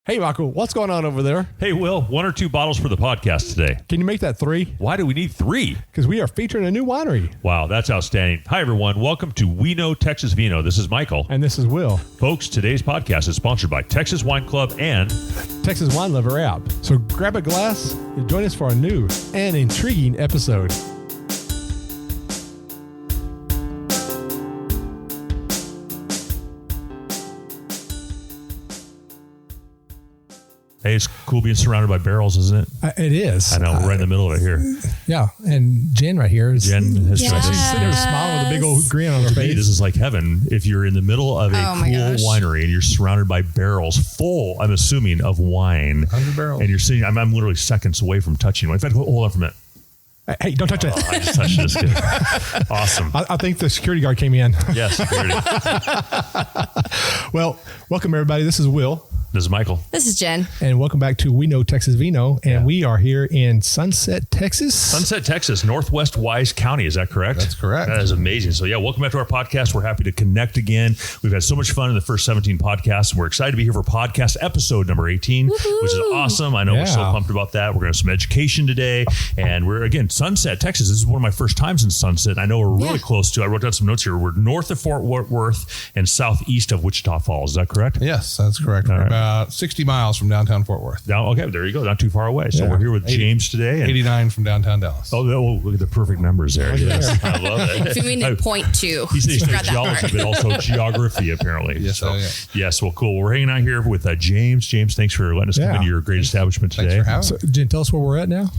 Hey, Michael, what's going on over there? Hey, Will, 1 or 2 bottles for the podcast today. Can you make that 3? Why do we need 3? Because we are featuring a new winery. Wow, that's outstanding. Hi, everyone. Welcome to We Know Texas Vino. This is Michael. And this is Will. Folks, today's podcast is sponsored by Texas Wine Club and Texas Wine Lover app. So grab a glass and join us for a new and intriguing episode. Hey, it's cool being surrounded by barrels, isn't it? It is. I know, we're right in the middle of it here. Yeah, and Jen right here is... Jen has she's sitting there smiling with a big old grin on her For me, face. this is like heaven. If you're in the middle of a cool winery and you're surrounded by barrels full, I'm assuming, of wine. 100 barrels. And you're sitting, I'm literally seconds away from touching one. In fact, hold on for a minute. Hey, don't touch it. I just touched this kid. Awesome. I think the security guard came in. Yes, security. Well, welcome everybody. This is Will. This is Michael. This is Jen. And welcome back to We Know Texas Vino. And we are here in Sunset, Texas. Sunset, Texas, Northwest Wise County. Is that correct? That's correct. That is amazing. So, yeah, welcome back to our podcast. We're happy to connect again. We've had so much fun in the first 17 podcasts. And we're excited to be here for podcast episode number 18, Woo-hoo. which is awesome. I know we're so pumped about that. We're going to have some education today. And we're, again, Sunset, Texas. This is one of my first times in Sunset. I know we're really close to, I wrote down some notes here. We're north of Fort Worth and southeast of Wichita Falls. Is that correct? Yes, that's correct. We're about 60 miles from downtown Fort Worth. Now, okay, there you go. Not too far away. So we're here with James today. And 89 from downtown Dallas. oh, look at the perfect numbers there. Yes, I love it. If you mean to point to, He said he studies forgot that geology, part. but also geography, apparently. Yes, so, I am. yes, well, cool. We're hanging out here with James. James, thanks for letting us come into your great establishment today. Thanks for having So, Jen, tell us where we're at now.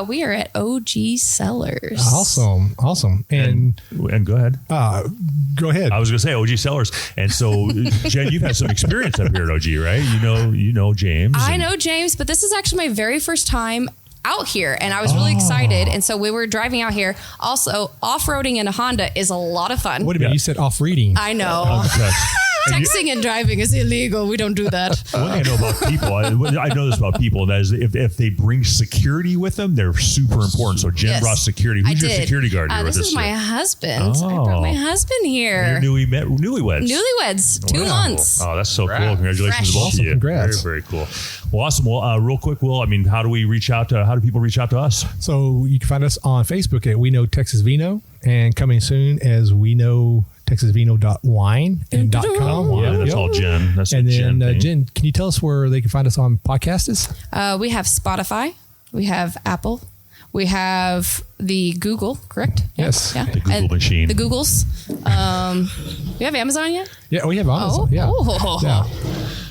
We are at OG Cellars. Awesome. And go ahead. go ahead. I was going to say OG Cellars. And so, Jen, you've had some experience up here at OG, right? You know James. I know James, but this is actually my very first time out here, and I was really excited. And so we were driving out here. Also, off-roading in a Honda is a lot of fun. Wait a minute. You said off reading. I know. Texting and driving is illegal. We don't do that. One thing I know about people, I know this about people, and that is if they bring security with them, they're super important. So Jen brought security. Who's your security guard here with this us? is my husband. I brought my husband here. Newlyweds. Newlyweds, 2 months. Oh, that's so cool. Congratulations to both of you. Congrats. Very, very cool. Well, awesome. Well, real quick, Will, I mean, how do people reach out to us? So you can find us on Facebook at We Know Texas Vino, and coming soon as We Know TexasVino.wine and .com. Yeah, that's all Jen. That's and then Jen, Jen, can you tell us where they can find us on podcasts? We have Spotify. We have Apple. We have the Google, correct? Yes. Yeah. The Google machine. The Googles. We have Amazon yet? Yeah, we have Amazon. Yeah.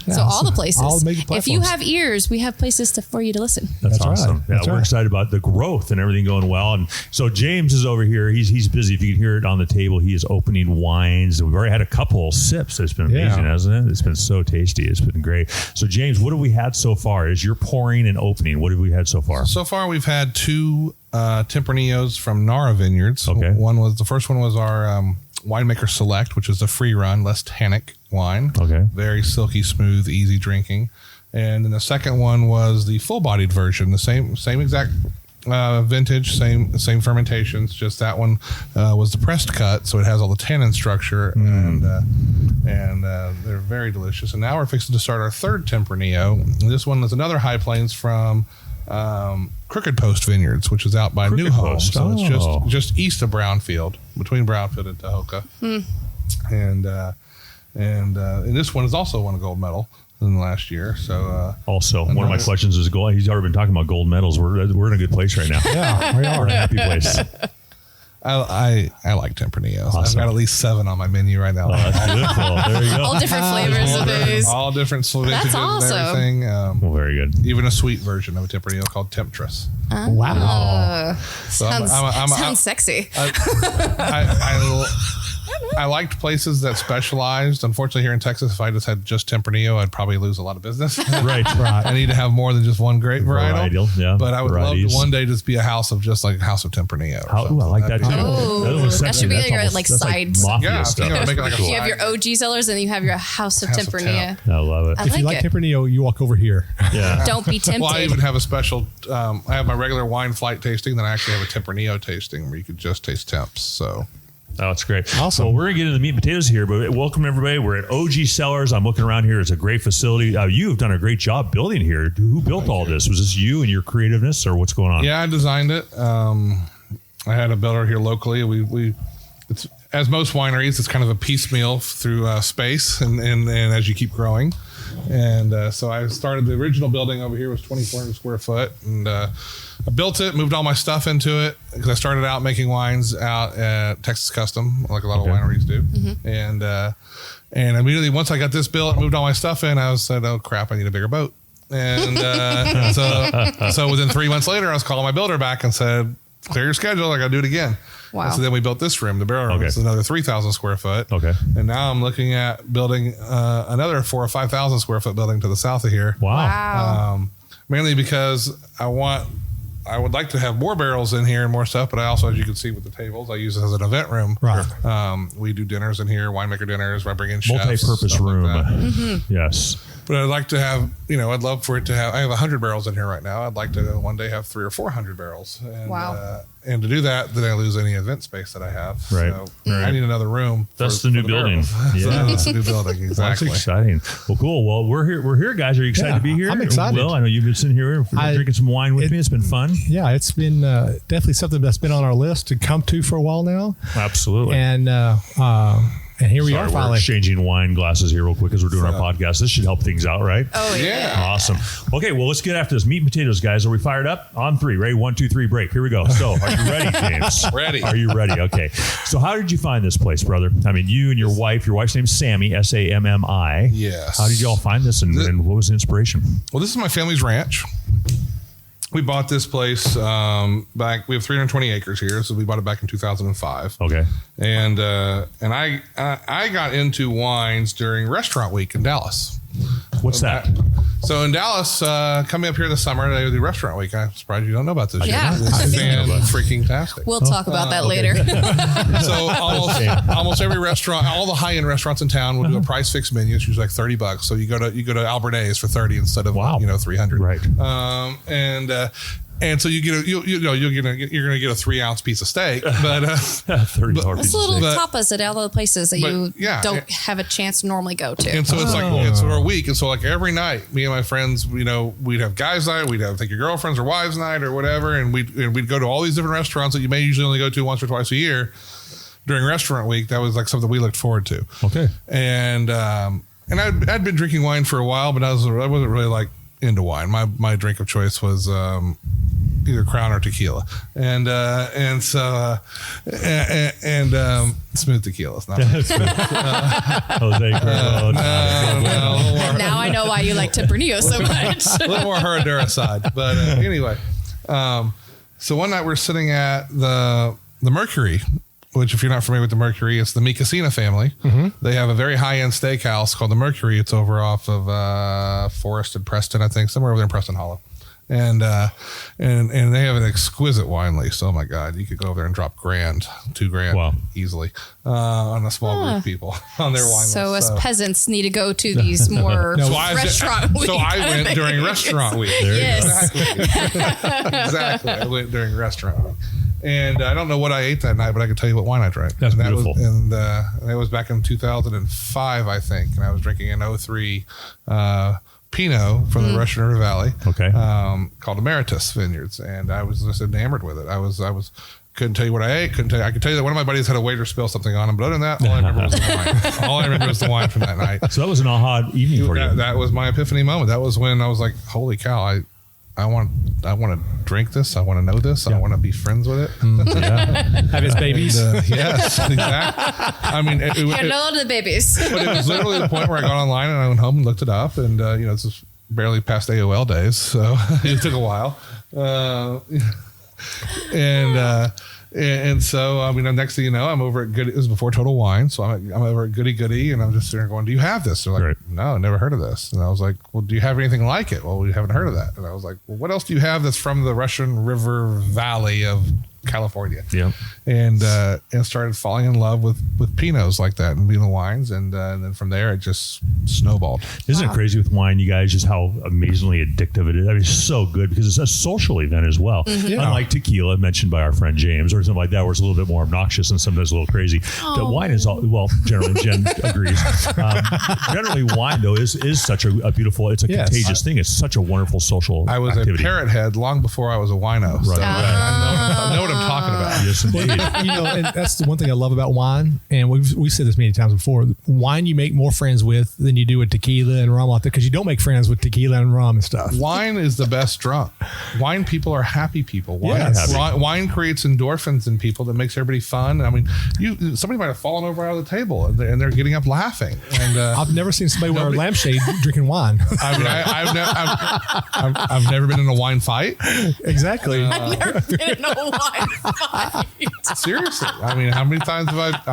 So all the places. All the major if you platforms. have ears, we have places for you to listen. That's right. awesome. Yeah, That's we're right. excited about the growth and everything going well. And so James is over here. He's busy. If you can hear it on the table, he is opening wines. We've already had a couple sips. It's been amazing, hasn't it? It's been so tasty. It's been great. So James, what have we had so far? As you're pouring and opening, what have we had so far? So far, we've had 2 Tempranillos from Nara Vineyards. Okay. The first one was our Winemaker Select, which is the free run, less tannic wine. Okay. Very silky smooth, easy drinking. And then the second one was the full-bodied version, the same exact vintage, same fermentations. Just that one was the pressed cut, so it has all the tannin structure, and they're very delicious. And now we're fixing to start our third Tempranillo. This one is another High Plains from Crooked Post Vineyards, which is out by New Home. So it's just east of Brownfield, between Brownfield and Tahoka. And this one has also won a gold medal in the last year. So also, one of my questions is gold. He's already been talking about gold medals. We're in a good place right now. Yeah, we are. We're in a happy place. I like Tempranillos. Awesome. I've got at least 7 on my menu right now. Oh, that's beautiful. There you go. All different flavors of these. All different vintages awesome. and everything. Well, very good. Even a sweet version of a Tempranillo called Temptress. Wow. Sounds sexy. I liked places that specialized. Unfortunately, here in Texas, if I just had just Tempranillo, I'd probably lose a lot of business. Right. I need to have more than just one grape varietal. Yeah. But I would love Varieties. to one day just be a house of just like House of Tempranillo. Ooh, I like that too. Oh, that should be your like side. Mafia Yeah, stuff. you know, make it like a You have your OG Cellars and then you have your House of House of Tempranillo. I love it. I If you like like it. Tempranillo, you walk over here. Yeah. Don't be tempted. Well, I even have a special. I have my regular wine flight tasting, then I actually have a Tempranillo tasting where you could just taste temps. So Oh, that's great. Awesome. Well, we're going to get into the meat and potatoes here, but welcome everybody. We're at OG Cellars. I'm looking around here. It's a great facility. You have done a great job building here. Who built all this? Was this you and your creativeness, or what's going on? Yeah, I designed it. I had a builder here locally. It's, as most wineries, it's kind of a piecemeal through space and as you keep growing. And so I started the original building over here was 2,400 square foot, and I built it, moved all my stuff into it because I started out making wines out at Texas Custom, like a lot of wineries do. And immediately once I got this built, moved all my stuff in, I said, "Oh crap, I need a bigger boat." And so within 3 months later, I was calling my builder back and said, "Clear your schedule. I got to do it again." Wow. And so then we built this room, the barrel room. It's another 3,000 square foot. Okay. And now I'm looking at building another 4,000 or 5,000 square foot building to the south of here. Wow. Mainly because I would like to have more barrels in here and more stuff, but I also, as you can see with the tables, I use it as an event room. Right. We do dinners in here, winemaker dinners. I bring in chefs. Multi-purpose room. Like Yes. but I'd like to have, I'd love for it to have, I have 100 barrels in here right now. I'd like to one day have 300 or 400 barrels. And, Wow. And to do that, then I lose any event space that I have. Right. So I need another room. That's the new building. So that's the new building. Exactly. That's exciting. Well, cool. Well, we're here, guys. Are you excited to be here? I'm excited. Will, I know you've been sitting here drinking some wine with me. It's been fun. Yeah, it's been definitely something that's been on our list to come to for a while now. Absolutely. And here we are We're finally. exchanging wine glasses here real quick as we're doing our podcast. This should help things out, right? Oh, yeah. Awesome. Okay, well, let's get after this. Meat and potatoes, guys. Are we fired up? On three. Ready? 1, 2, 3, break. Here we go. So, are you ready, James? Ready. Are you ready? Okay. So, how did you find this place, brother? I mean, you and your wife's name's Sammy, Sammi. Yes. How did you all find this, and what was the inspiration? Well, this is my family's ranch. We bought this place back. We have 320 acres here, so we bought it back in 2005. Okay. And I got into wines during Restaurant Week in Dallas. What's that? So in Dallas, coming up here this summer, they do Restaurant Week. I'm surprised you don't know about this. Yeah. Yet. It's fan-freaking-tastic. We'll talk about that later. So almost every restaurant, all the high-end restaurants in town will do a price fixed menu. It's usually like $30. So you go to Albernays for 30 instead of 300. Right. And so you're gonna get a 3 ounce piece of steak, but $30 It's little tapas at all the places that you don't have a chance to normally go to. and so it's it's our week, and so like every night, me and my friends, we'd have guys' night, we'd have your girlfriends or wives' night or whatever, and we'd go to all these different restaurants that you may usually only go to once or twice a year during Restaurant Week. That was like something we looked forward to. Okay. And I'd been drinking wine for a while, but I wasn't really like into wine. My drink of choice was either Crown or tequila, and smooth tequila. It's not Jose Cuervo. Now I know why you like Tempranillo so much. a little more Herradura side. But anyway, so one night we're sitting at the Mercury, which, if you're not familiar with the Mercury, it's the Micasina family. Mm-hmm. They have a very high-end steakhouse called the Mercury. It's over off of Forest and Preston, I think, somewhere over there in Preston Hollow. And they have an exquisite wine list. Oh my God, you could go over there and drop $2,000 easily on a small group of people on their wine list. So us peasants need to go to these more restaurant week. So I went during Restaurant Week. Yes. Exactly. I went during Restaurant Week. And I don't know what I ate that night, but I can tell you what wine I drank. That's beautiful. That was back in 2005, I think. And I was drinking an 03 Pinot from the Russian River Valley, called Emeritus Vineyards, and I was just enamored with it. I couldn't tell you what I ate. I could tell you that one of my buddies had a waiter spill something on him, but other than that, all I remember was the wine. All I remember was the wine from that night. So that was an aha evening for you. That was my epiphany moment. That was when I was like, "Holy cow! I want to drink this. I want to know this. I want to be friends with it." Have his babies. Yes, exactly. I mean, Hello to the babies. but it was literally the point where I got online and I went home and looked it up, and this is barely past AOL days, so it took a while. And so, I mean, the next thing you know, I'm over at Goody. It was before Total Wine, so I'm over at Goody Goody, and I'm just sitting there going, "Do you have this?" They're like, "No, never heard of this." And I was like, "Well, do you have anything like it?" "Well, we haven't heard of that." And I was like, "Well, what else do you have that's from the Russian River Valley of California. Yeah. And started falling in love with Pinots like that and Pinot wines. And then from there, it just snowballed. Isn't it crazy with wine, you guys, just how amazingly addictive it is? I mean, it's so good because it's a social event as well. Yeah. Unlike tequila, mentioned by our friend James, or something like that, where it's a little bit more obnoxious and sometimes a little crazy. The wine is all, well, generally, Jen agrees. Generally, wine, though, is such a beautiful, it's a contagious thing. It's such a wonderful social I was activity. a parrot head long before I was a wino. So I know what I'm talking about. Yes, indeed. And that's the one thing I love about wine. And we've said this many times before. Wine you make more friends with than you do with tequila and rum, like that, because you don't make friends with tequila and rum and stuff. Wine is the best drunk. Wine people are happy people. Wine creates endorphins in people that makes everybody fun. I mean, somebody might have fallen over out of the table and they're getting up laughing. And I've never seen somebody wear a lampshade drinking wine. I mean, I've never been in a wine fight. Exactly. I've never been in a wine fight. Seriously. I mean, how many times have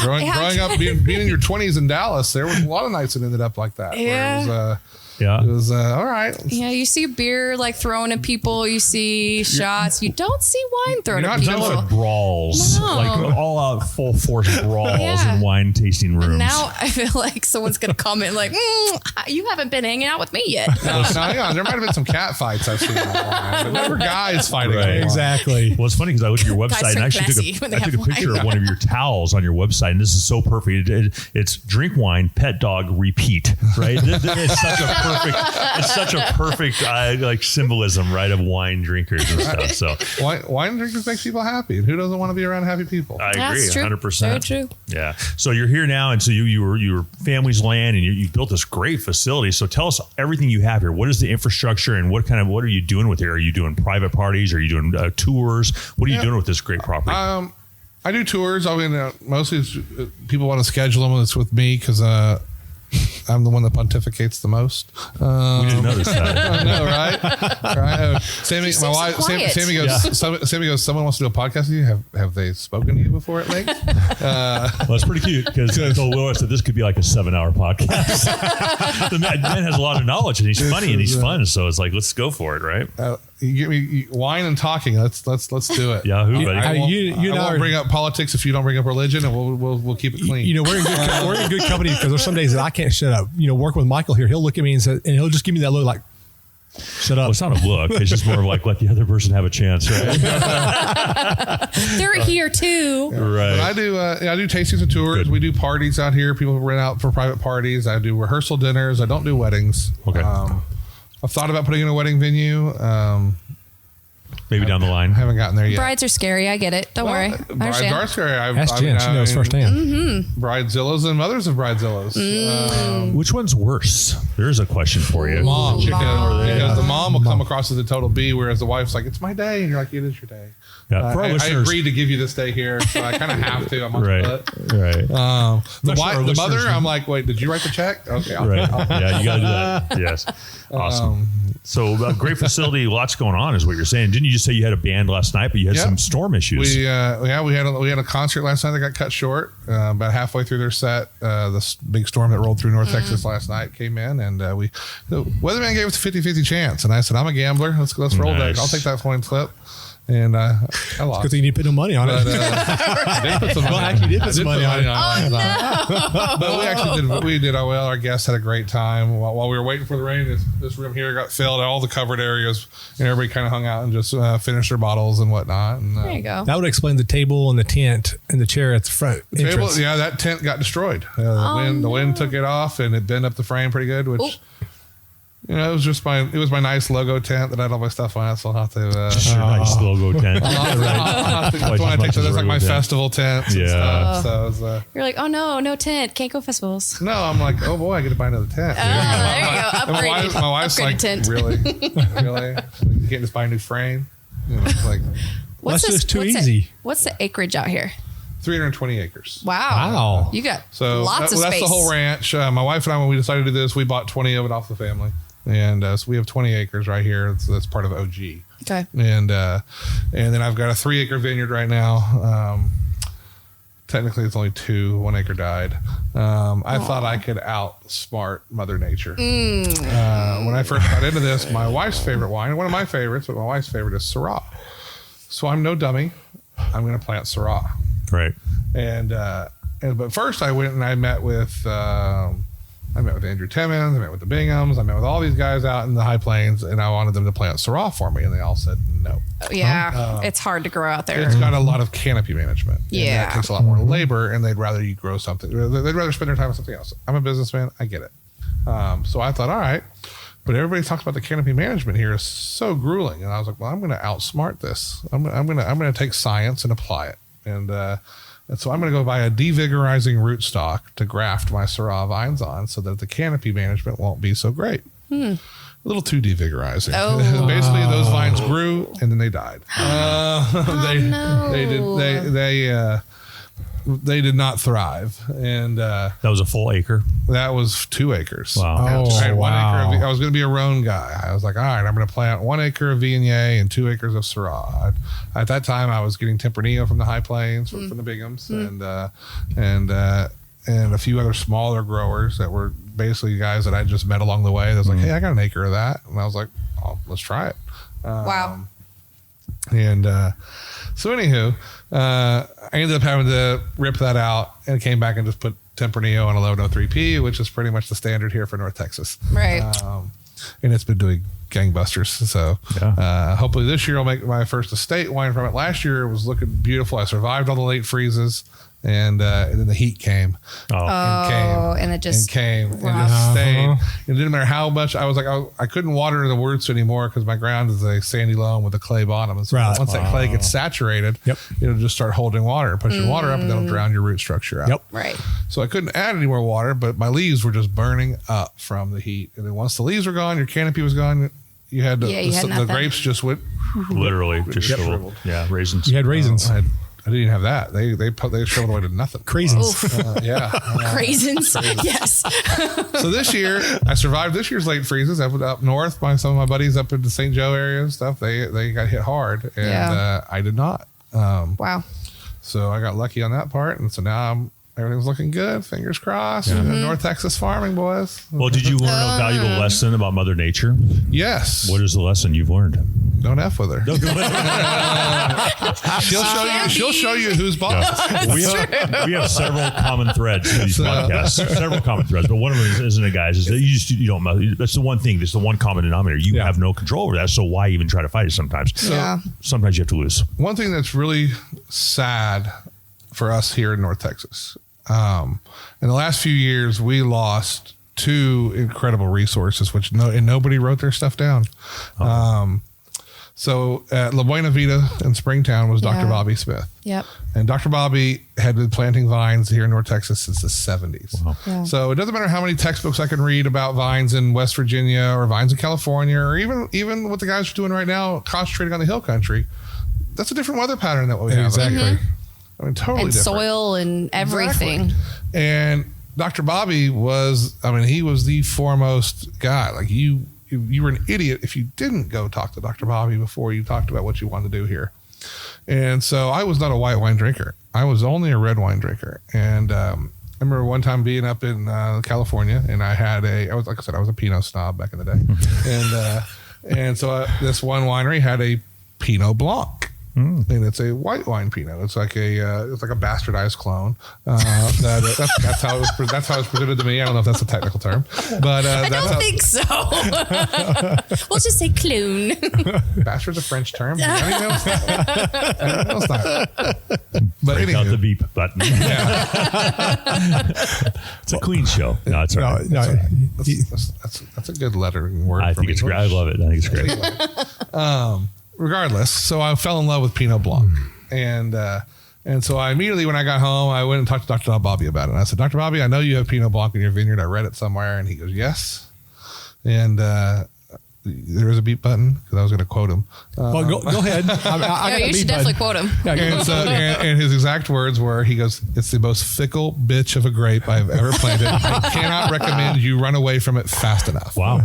growing up, being in your 20s in Dallas, there was a lot of nights that ended up like that. Yeah. It was all right. Yeah, you see beer like thrown at people. You see shots. You don't see wine thrown at You're people. not brawls, No. like all out full force brawls in wine tasting rooms. Now I feel like someone's going to comment like, you haven't been hanging out with me yet. No, hang on. There might have been some cat fights I've seen online, but never guys fighting. Right. Exactly. Well, it's funny because I looked at your website Guys and are actually classy when they took a have picture wine. of one of your towels on your website, and this is so perfect. It's drink wine, pet dog, repeat. Right? It's such a perfect like symbolism, right, of wine drinkers and stuff. So wine drinkers make people happy, and who doesn't want to be around happy people? I agree, That's true. 100%. Very true. Yeah. So you're here now, and so you were family's land, and you built this great facility. So tell us everything you have here. What is the infrastructure, and what are you doing with it? Are you doing private parties? Are you doing tours? What are you doing with this great property? I do tours. I mean, mostly people want to schedule them. It's with me because I'm the one that pontificates the most. We didn't notice that. I know, right? Sammy, my wife, Sammy goes. Sammy goes. Someone wants to do a podcast with you. Have they spoken to you before at length? Well, it's pretty cute because I told Will, I said this could be like a 7-hour podcast. The man has a lot of knowledge and he's funny and he's fun, so it's like, let's go for it, right? You get me wine and talking. Let's do it. Yahoo, buddy. I won't bring up politics if you don't bring up religion, and we'll keep it clean. We're in good company because there's some days that I can't shut up. Working with Michael here, he'll look at me and he'll just give me that look like, shut up. Well, it's not a look. It's just more of like, let the other person have a chance, right? They're here too. Right. But I do tastings and tours. Good. We do parties out here. People rent out for private parties. I do rehearsal dinners. I don't do weddings. Okay. I've thought about putting in a wedding venue. Maybe down the line. I haven't gotten there yet. Brides are scary. I get it. Don't worry. I Brides understand. are scary. Ask Jen. She knows firsthand. Bridezillas and mothers of bridezillas. Which one's worse? There's a question for you. Mom. Because the mom will Mom. come across as a total B, whereas the wife's like, it's my day. And you're like, it is your day. Yeah, for our I listeners- agreed to give you this day here, so I kind of have to. I'm on Right. the foot. Right. The mother, I'm like, wait, did you write the check? Okay. Right. Yeah, you got to do that. Yes. Awesome. So a great facility, lots going on is what you're saying. Didn't you just say you had a band last night, but you had some storm issues? We had a concert last night that got cut short. About halfway through their set, this big storm that rolled through North Texas last night came in, and the weatherman gave us a 50-50 chance, and I said, I'm a gambler. Let's roll that. I'll take that coin flip. And I lost. Good thing you didn't put no money on it. I did put some money. Well, actually, you did put some money on it. But we actually did well. Our guests had a great time while we were waiting for the rain. This room here got filled, all the covered areas, and everybody kind of hung out and just finished their bottles and whatnot. And, There you go. That would explain the table and the tent and the chair at the front entrance. Table, that tent got destroyed. The wind took it off, and it bent up the frame pretty good, which. Ooh. It was just my nice logo tent that I had all my stuff on it, so I'll have to. Just your nice logo tent. That's like my festival tent. Yeah. And stuff, so it was, You're like, oh no tent, can't go festivals. no, I'm like, oh boy, I get to buy another tent. There you go. And Upgraded. my wife's Upgraded like, tent. really? You can't just buy a new frame? It's like That's just too easy. What's the acreage out here? 320 acres. Wow. You got So lots of space. that's the whole ranch. My wife and I, when we decided to do this, we bought 20 of it off the family. And so we have 20 acres right here. That's part of OG. Okay. And then I've got a 3-acre vineyard right now. Technically, it's only 2. 1 acre died. I thought I could outsmart Mother Nature. When I first got into this, my wife's favorite wine, one of my favorites, but my wife's favorite is Syrah. So I'm no dummy. I'm going to plant Syrah. Right. But first I went and I met with Andrew Timmons, I met with the Binghams, I met with all these guys out in the High Plains, and I wanted them to plant Syrah for me, and they all said no. Yeah, it's hard to grow out there. It's got a lot of canopy management. Yeah. And that takes a lot more labor, and they'd rather you grow something. They'd rather spend their time on something else. I'm a businessman. I get it. So I thought, all right. But everybody talks about the canopy management here is so grueling. And I was like, well, I'm going to outsmart this. I'm going to take science and apply it. And so I'm going to go buy a devigorizing rootstock to graft my Syrah vines on so that the canopy management won't be so great. A little too devigorizing. Oh. Basically, those vines grew and then they died. They did not thrive. And That was a full acre. that was 2 acres. Wow. I had 1 wow. acre I was going to be a Rhone guy. I was like, all right, I'm going to plant 1 acre of Viognier and 2 acres of Syrah. At that time, I was getting Tempranillo from the High Plains, from the Binghams, and a few other smaller growers that were basically guys that I just met along the way. That was like, hey, I got an acre of that. And I was like, oh, let's try it. Wow. And so anywho, I ended up having to rip that out and came back and just put Tempranillo on 1103P, which is pretty much the standard here for North Texas. Right. And it's been doing gangbusters. So Yeah. hopefully this year I'll make my first estate wine from it. Last year it was looking beautiful. I survived all the late freezes. And then the heat came. And it just stayed. It didn't matter how much I was like, I couldn't water the roots anymore because my ground is a sandy loam with a clay bottom. And so once that clay gets saturated, it'll just start holding water, pushing water up, and that'll drown your root structure out. Right. So I couldn't add any more water, but my leaves were just burning up from the heat. And then once the leaves were gone, your canopy was gone. You had the grapes just went Literally just shriveled. Yeah, raisins. You had raisins. I didn't have that. They shriveled away to nothing. Craisins. Craisins. Yes. So this year, I survived this year's late freezes. I went up north by some of my buddies up in the St. Joe area and stuff. They got hit hard, and I did not. Wow. So I got lucky on that part, and so now everything's looking good. Fingers crossed. North Texas farming, boys. Well, did you learn a valuable lesson about Mother Nature? Yes. What is the lesson you've learned? Don't F with her. She'll show you who's boss. Yeah. We have several common threads in these podcasts. Several common threads, but one of them isn't it, guys? Is that you don't. That's the one thing. That's the one common denominator. You have no control over that. So why even try to fight it? Sometimes. Sometimes you have to lose. One thing that's really sad for us here in North Texas. In the last few years, we lost 2 incredible resources, which nobody wrote their stuff down. So at La Buena Vida in Springtown was Dr. Bobby Smith. Yep. And Dr. Bobby had been planting vines here in North Texas since the 70s. Wow. Yeah. So it doesn't matter how many textbooks I can read about vines in West Virginia or vines in California, or even what the guys are doing right now, concentrating on the hill country. That's a different weather pattern than what we have. Exactly. I mean, totally And different. soil and everything. Exactly. And Dr. Bobby he was the foremost guy. Like you were an idiot if you didn't go talk to Dr. Bobby before you talked about what you wanted to do here. And so I was not a white wine drinker. I was only a red wine drinker. And I remember one time being up in California, and I was a Pinot snob back in the day. And so this one winery had a Pinot Blanc. And it's a white wine Pinot. It's like a bastardized clone. That's how it was presented to me. I don't know if that's a technical term, but I don't think so. We'll just say clone. Bastard's a French term. I don't even know it's not. But Break out the anywho, beep button. It's a clean show. No, it's all right. that's a good lettering word. I think it's great. I love it. I think it's great. Regardless, so I fell in love with Pinot Blanc, and so I immediately, when I got home, I went and talked to Dr. Bobby about it. And I said, Dr. Bobby, I know you have Pinot Blanc in your vineyard. I read it somewhere, and he goes, yes. And there was a beep button because I was going to quote him. Well, go ahead. You should definitely quote him. And his exact words were, he goes, it's the most fickle bitch of a grape I've ever planted. I cannot recommend you run away from it fast enough. Wow.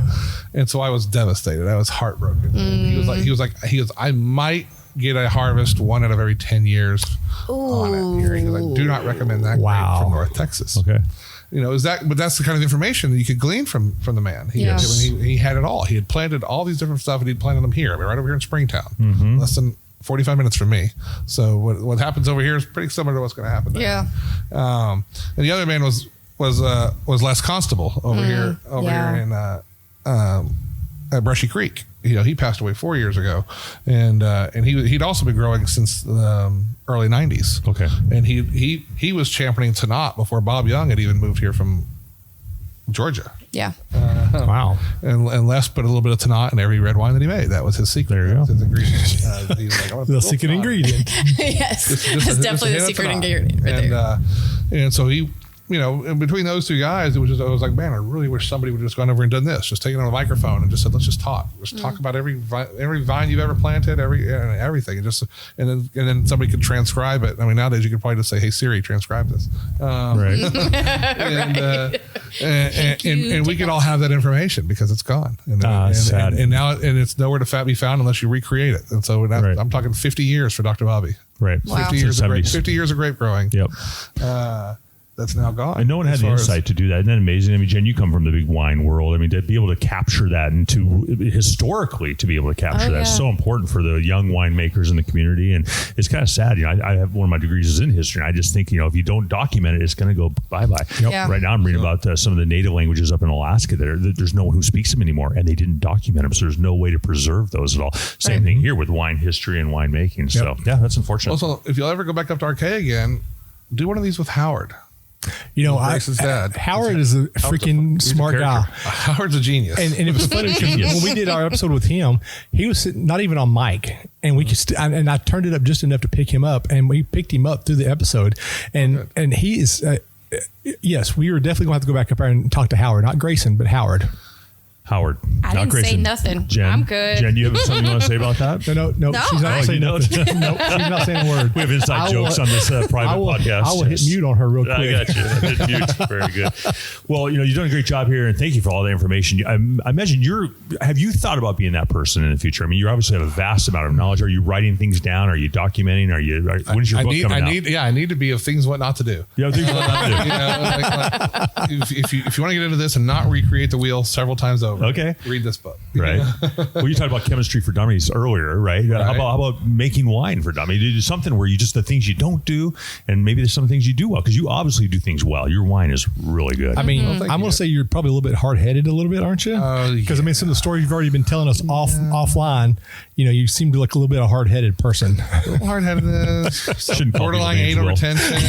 And so I was devastated. I was heartbroken. And he goes, I might get a harvest 1 out of every 10 years on it here. He goes, I do not recommend that grape from North Texas. Okay. But that's the kind of information that you could glean from the man. He had it all. He had planted all these different stuff, and he'd planted them here. I mean, right over here in Springtown, less than 45 minutes from me. So what happens over here is pretty similar to what's going to happen there. Yeah. And the other man was Les Constable over here in at Brushy Creek. He passed away 4 years ago, and he'd also been growing since early 90s. Okay. And he was championing Tanat before Bob Young had even moved here from Georgia. Yeah. Wow. And Les put a little bit of Tanat in every red wine that he made. That was his secret. There you go. His ingredient. He was like, The secret ingredient. Yes. Just That's definitely the secret ingredient right there. And so he, in between those two guys, I was like, man, I really wish somebody would just gone over and done this. Just taken on a microphone and just said, let's just talk. Let's talk about every vine you've ever planted, everything, and then somebody could transcribe it. I mean, nowadays you could probably just say, hey Siri, transcribe this. Right. And we could all have that information because it's gone. Sad. And now it's nowhere to be found unless you recreate it. And so I'm talking 50 years for Dr. Bobby. Right. Wow. 50 years of grape growing. Yep. That's now gone. And no one had the insight to do that. Isn't that amazing? I mean, Jen, you come from the big wine world. I mean, to be able to capture that and to historically to be able to capture that is so important for the young winemakers in the community. And it's kind of sad. I have one of my degrees is in history. And I just think, if you don't document it, it's going to go bye-bye. Yep. Yeah. Right now I'm reading about some of the native languages up in Alaska. There's no one who speaks them anymore, and they didn't document them. So there's no way to preserve those at all. Same thing here with wine history and winemaking. So yeah, that's unfortunate. Also, if you'll ever go back up to RK again, do one of these with Howard. Grace's dad. Howard is a freaking smart guy. Howard's a genius. And it was funny because when we did our episode with him, he was sitting not even on mic, and we could and I turned it up just enough to pick him up, and we picked him up through the episode, and he is yes, we were definitely going to have to go back up there and talk to Howard, not Grayson, but Howard. I didn't say nothing. Jen, I'm good. Jen, you have something you want to say about that? No. She's not saying nothing. No, she's not saying a word. We have inside jokes on this private podcast. I will hit mute on her real quick. I got you. Hit mute. Very good. Well, you've done a great job here, and thank you for all the information. I imagine have you thought about being that person in the future? I mean, you obviously have a vast amount of knowledge. Are you writing things down? Are you documenting? When is your book coming out? I need to be of things what not to do. Yeah, things what not to do. If you want to get into this and not recreate the wheel several times over, okay, read this book. Right. Well, you talked about chemistry for dummies earlier, right? How about making wine for dummies? Do something where you just the things you don't do, and maybe there's some things you do well, because you obviously do things well. Your wine is really good. I mean, I'm going to say you're probably a little bit hard-headed a little bit, aren't you? Because I mean, some of the stories you've already been telling us offline, you seem to look a little bit a hard-headed person. Hard-headedness, borderline anal retention. You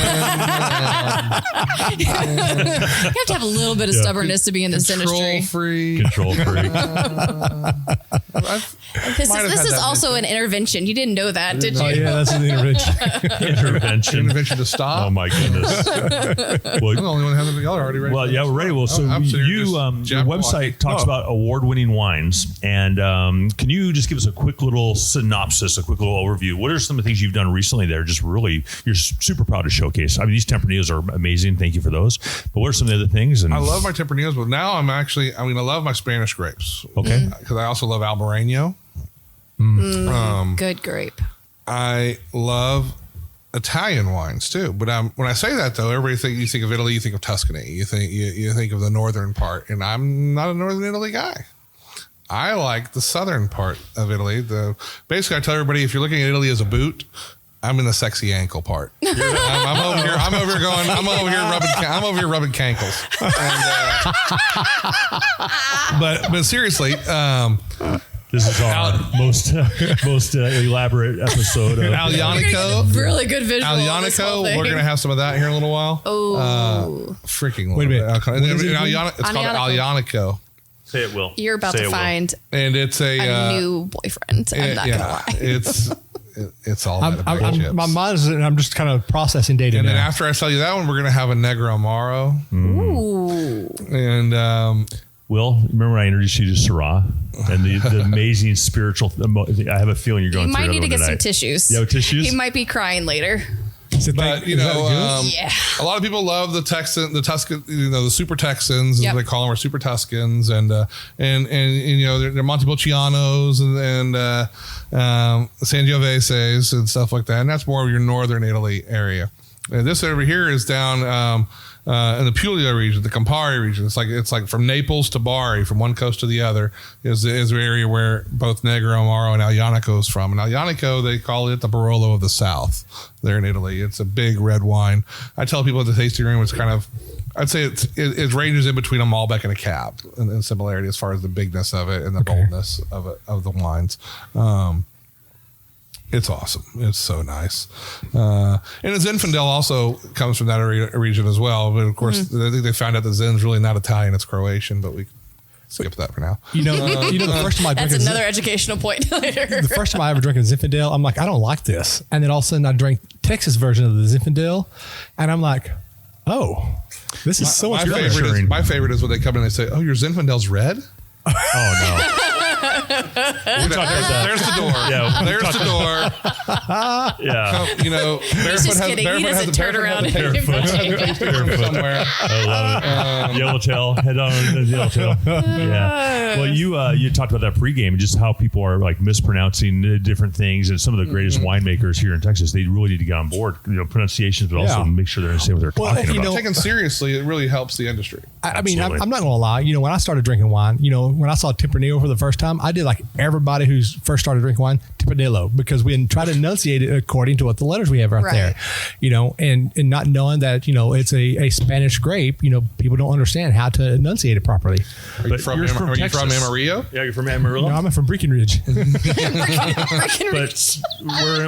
have to have a little bit of stubbornness to be in this industry. Control free. This is also an intervention. You didn't know that, did you? Oh, yeah, that's an intervention. Intervention to stop. Oh, my goodness. Well, I'm the only one that has it. Y'all are already ready. Well, yeah, we're ready. Well, so your website talks about award-winning wines. And can you just give us a quick little synopsis, a quick little overview? What are some of the things you've done recently that are just really, you're super proud to showcase? I mean, these Tempranillos are amazing. Thank you for those. But what are some of the other things? I love my Tempranillos, but now I love my Spanish grapes. Okay. Because I also love Albarino. Good grape. I love Italian wines too, but when I say that though, you think of Italy, you think of Tuscany, you think of the northern part, and I'm not a northern Italy guy. I like the southern part of Italy. Basically, I tell everybody, if you're looking at Italy as a boot, I'm in the sexy ankle part. I'm over here rubbing cankles. And, but seriously, this is our most elaborate episode of Aglianico. Really good visual. Aglianico. We're going to have some of that here in a little while. Oh, freaking wait a minute. It's called Aglianico. Say it, Will. You're about to find and it's a new boyfriend. I'm not going to lie. It's all about my mind is, I'm just kind of processing data. And then after I tell you that one, we're going to have a Negro Amaro. Ooh. And Will, remember when I introduced you to Syrah and the amazing spiritual? I have a feeling you're going through it. You might need to get tonight. some tissues. Yeah, tissues. He might be crying later. But a lot of people love the Tuscan, the Super Texans, as they call them, or Super Tuscans, and they're Montepulcianos and Sangioveses and stuff like that. And that's more of your northern Italy area. And this over here is down in the Puglia region, the Campari region. It's like from Naples to Bari, from one coast to the other, is the area where both Negro Amaro and Aglianico is from. And Aglianico, they call it the Barolo of the South there in Italy. It's a big red wine. I tell people at the tasting room, it's kind of, I'd say it ranges in between a Malbec and a Cab in similarity as far as the bigness of it and the boldness of the wines. It's awesome. It's so nice. And the Zinfandel also comes from that region as well. But of course, I think they found out that Zin's really not Italian, it's Croatian, but we skip that for now. The first time I drank That's another educational point later. The first time I ever drank a Zinfandel, I'm like, I don't like this. And then all of a sudden I drank Texas version of the Zinfandel, and I'm like, oh, this is so much better. My favorite is when they come in and they say, oh, your Zinfandel's red? Oh, no. There's the door. Yeah, there's the door. Yeah. He's just kidding. He doesn't turn around and somewhere. I love it. Yellowtail. Head on the Yellowtail. Yeah. Well, you talked about that pregame and just how people are like mispronouncing different things, and some of the greatest winemakers here in Texas, they really need to get on board. Pronunciations, but also make sure they understand what they're talking about. Taken seriously, it really helps the industry. I mean, I'm not going to lie. When I started drinking wine, when I saw Tempranillo for the first time, I did like everybody who's first started drinking wine, Tempranillo, because we try to enunciate it according to what the letters we have right there, and not knowing that, it's a Spanish grape, people don't understand how to enunciate it properly. Are you from Amarillo? Yeah, you're from Amarillo? No, I'm from Breckenridge. But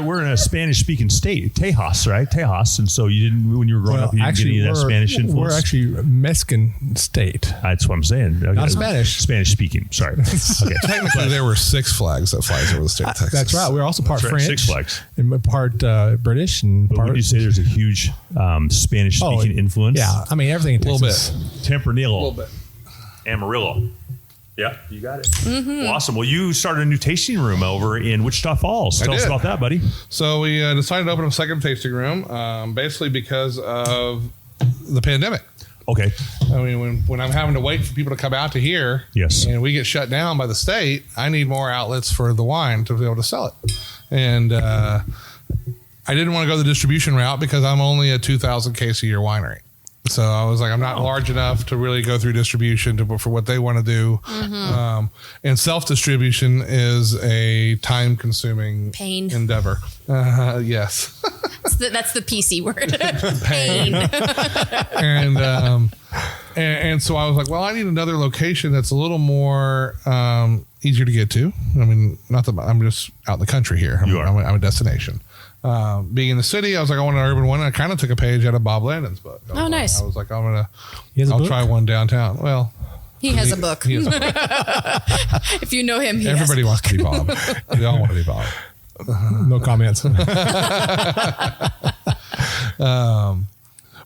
we're in a Spanish-speaking state, Tejas, right? Tejas. And so you didn't, when you were growing up, you didn't get any of that Spanish influence? We're actually a Mexican state. That's what I'm saying. Okay. Not Spanish. Spanish-speaking, sorry. Okay. Technically, there were Six Flags that flies over the state of Texas. That's right. We're also part French. Six Flags. And part British. But would you say there's a huge Spanish-speaking influence? Yeah. I mean, everything in Texas. A little bit. Tempranillo. A little bit. Amarillo. Yeah, you got it. Well, awesome. Well, you started a new tasting room over in Wichita Falls. Tell us about that, buddy. So we decided to open a second tasting room, basically because of the pandemic. Okay. I mean, when I'm having to wait for people to come out to here, and we get shut down by the state, I need more outlets for the wine to be able to sell it. And I didn't want to go the distribution route because I'm only a 2,000 case a year winery. So I was like, I'm not large enough to really go through distribution for what they want to do. And self-distribution is a time-consuming endeavor. Yes. That's the PC word. Pain. And so I was like, well, I need another location that's a little more easier to get to. I mean, not that I'm just out in the country here. I'm a destination. Being in the city, I was like, I want an urban one. And I kind of took a page out of Bob Landon's book. Nice. I was like, I'll try one downtown. Well, he has a book. If you know him, everybody wants to be Bob. They all want to be Bob. No comments.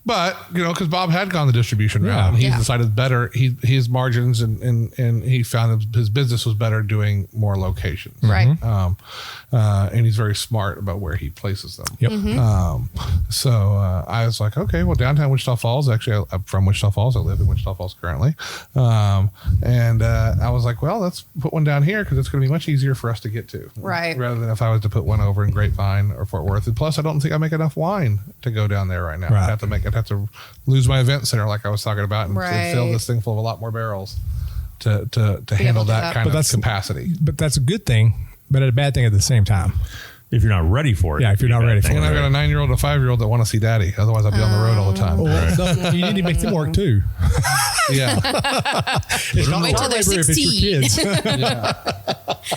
But, because Bob had gone the distribution route, and he decided better, his margins and he found his business was better doing more locations. Right. And he's very smart about where he places them. Yep. So I was like, okay, well, downtown Wichita Falls, actually, I'm from Wichita Falls. I live in Wichita Falls currently. And I was like, well, let's put one down here because it's going to be much easier for us to get to. Right. Rather than if I was to put one over in Grapevine or Fort Worth. And plus, I don't think I make enough wine to go down there right now. Right. I'd have to lose my event center like I was talking about and fill this thing full of a lot more barrels to handle that kind of capacity. But that's a good thing, but a bad thing at the same time. If you're not ready for it. Yeah, if you're not ready for it. And I've got a 9-year-old and a 5-year-old that want to see daddy. Otherwise, I'd be on the road all the time. Well, you need to make them work too. Yeah. It's not wait till they're 16. If it's your kids. Yeah.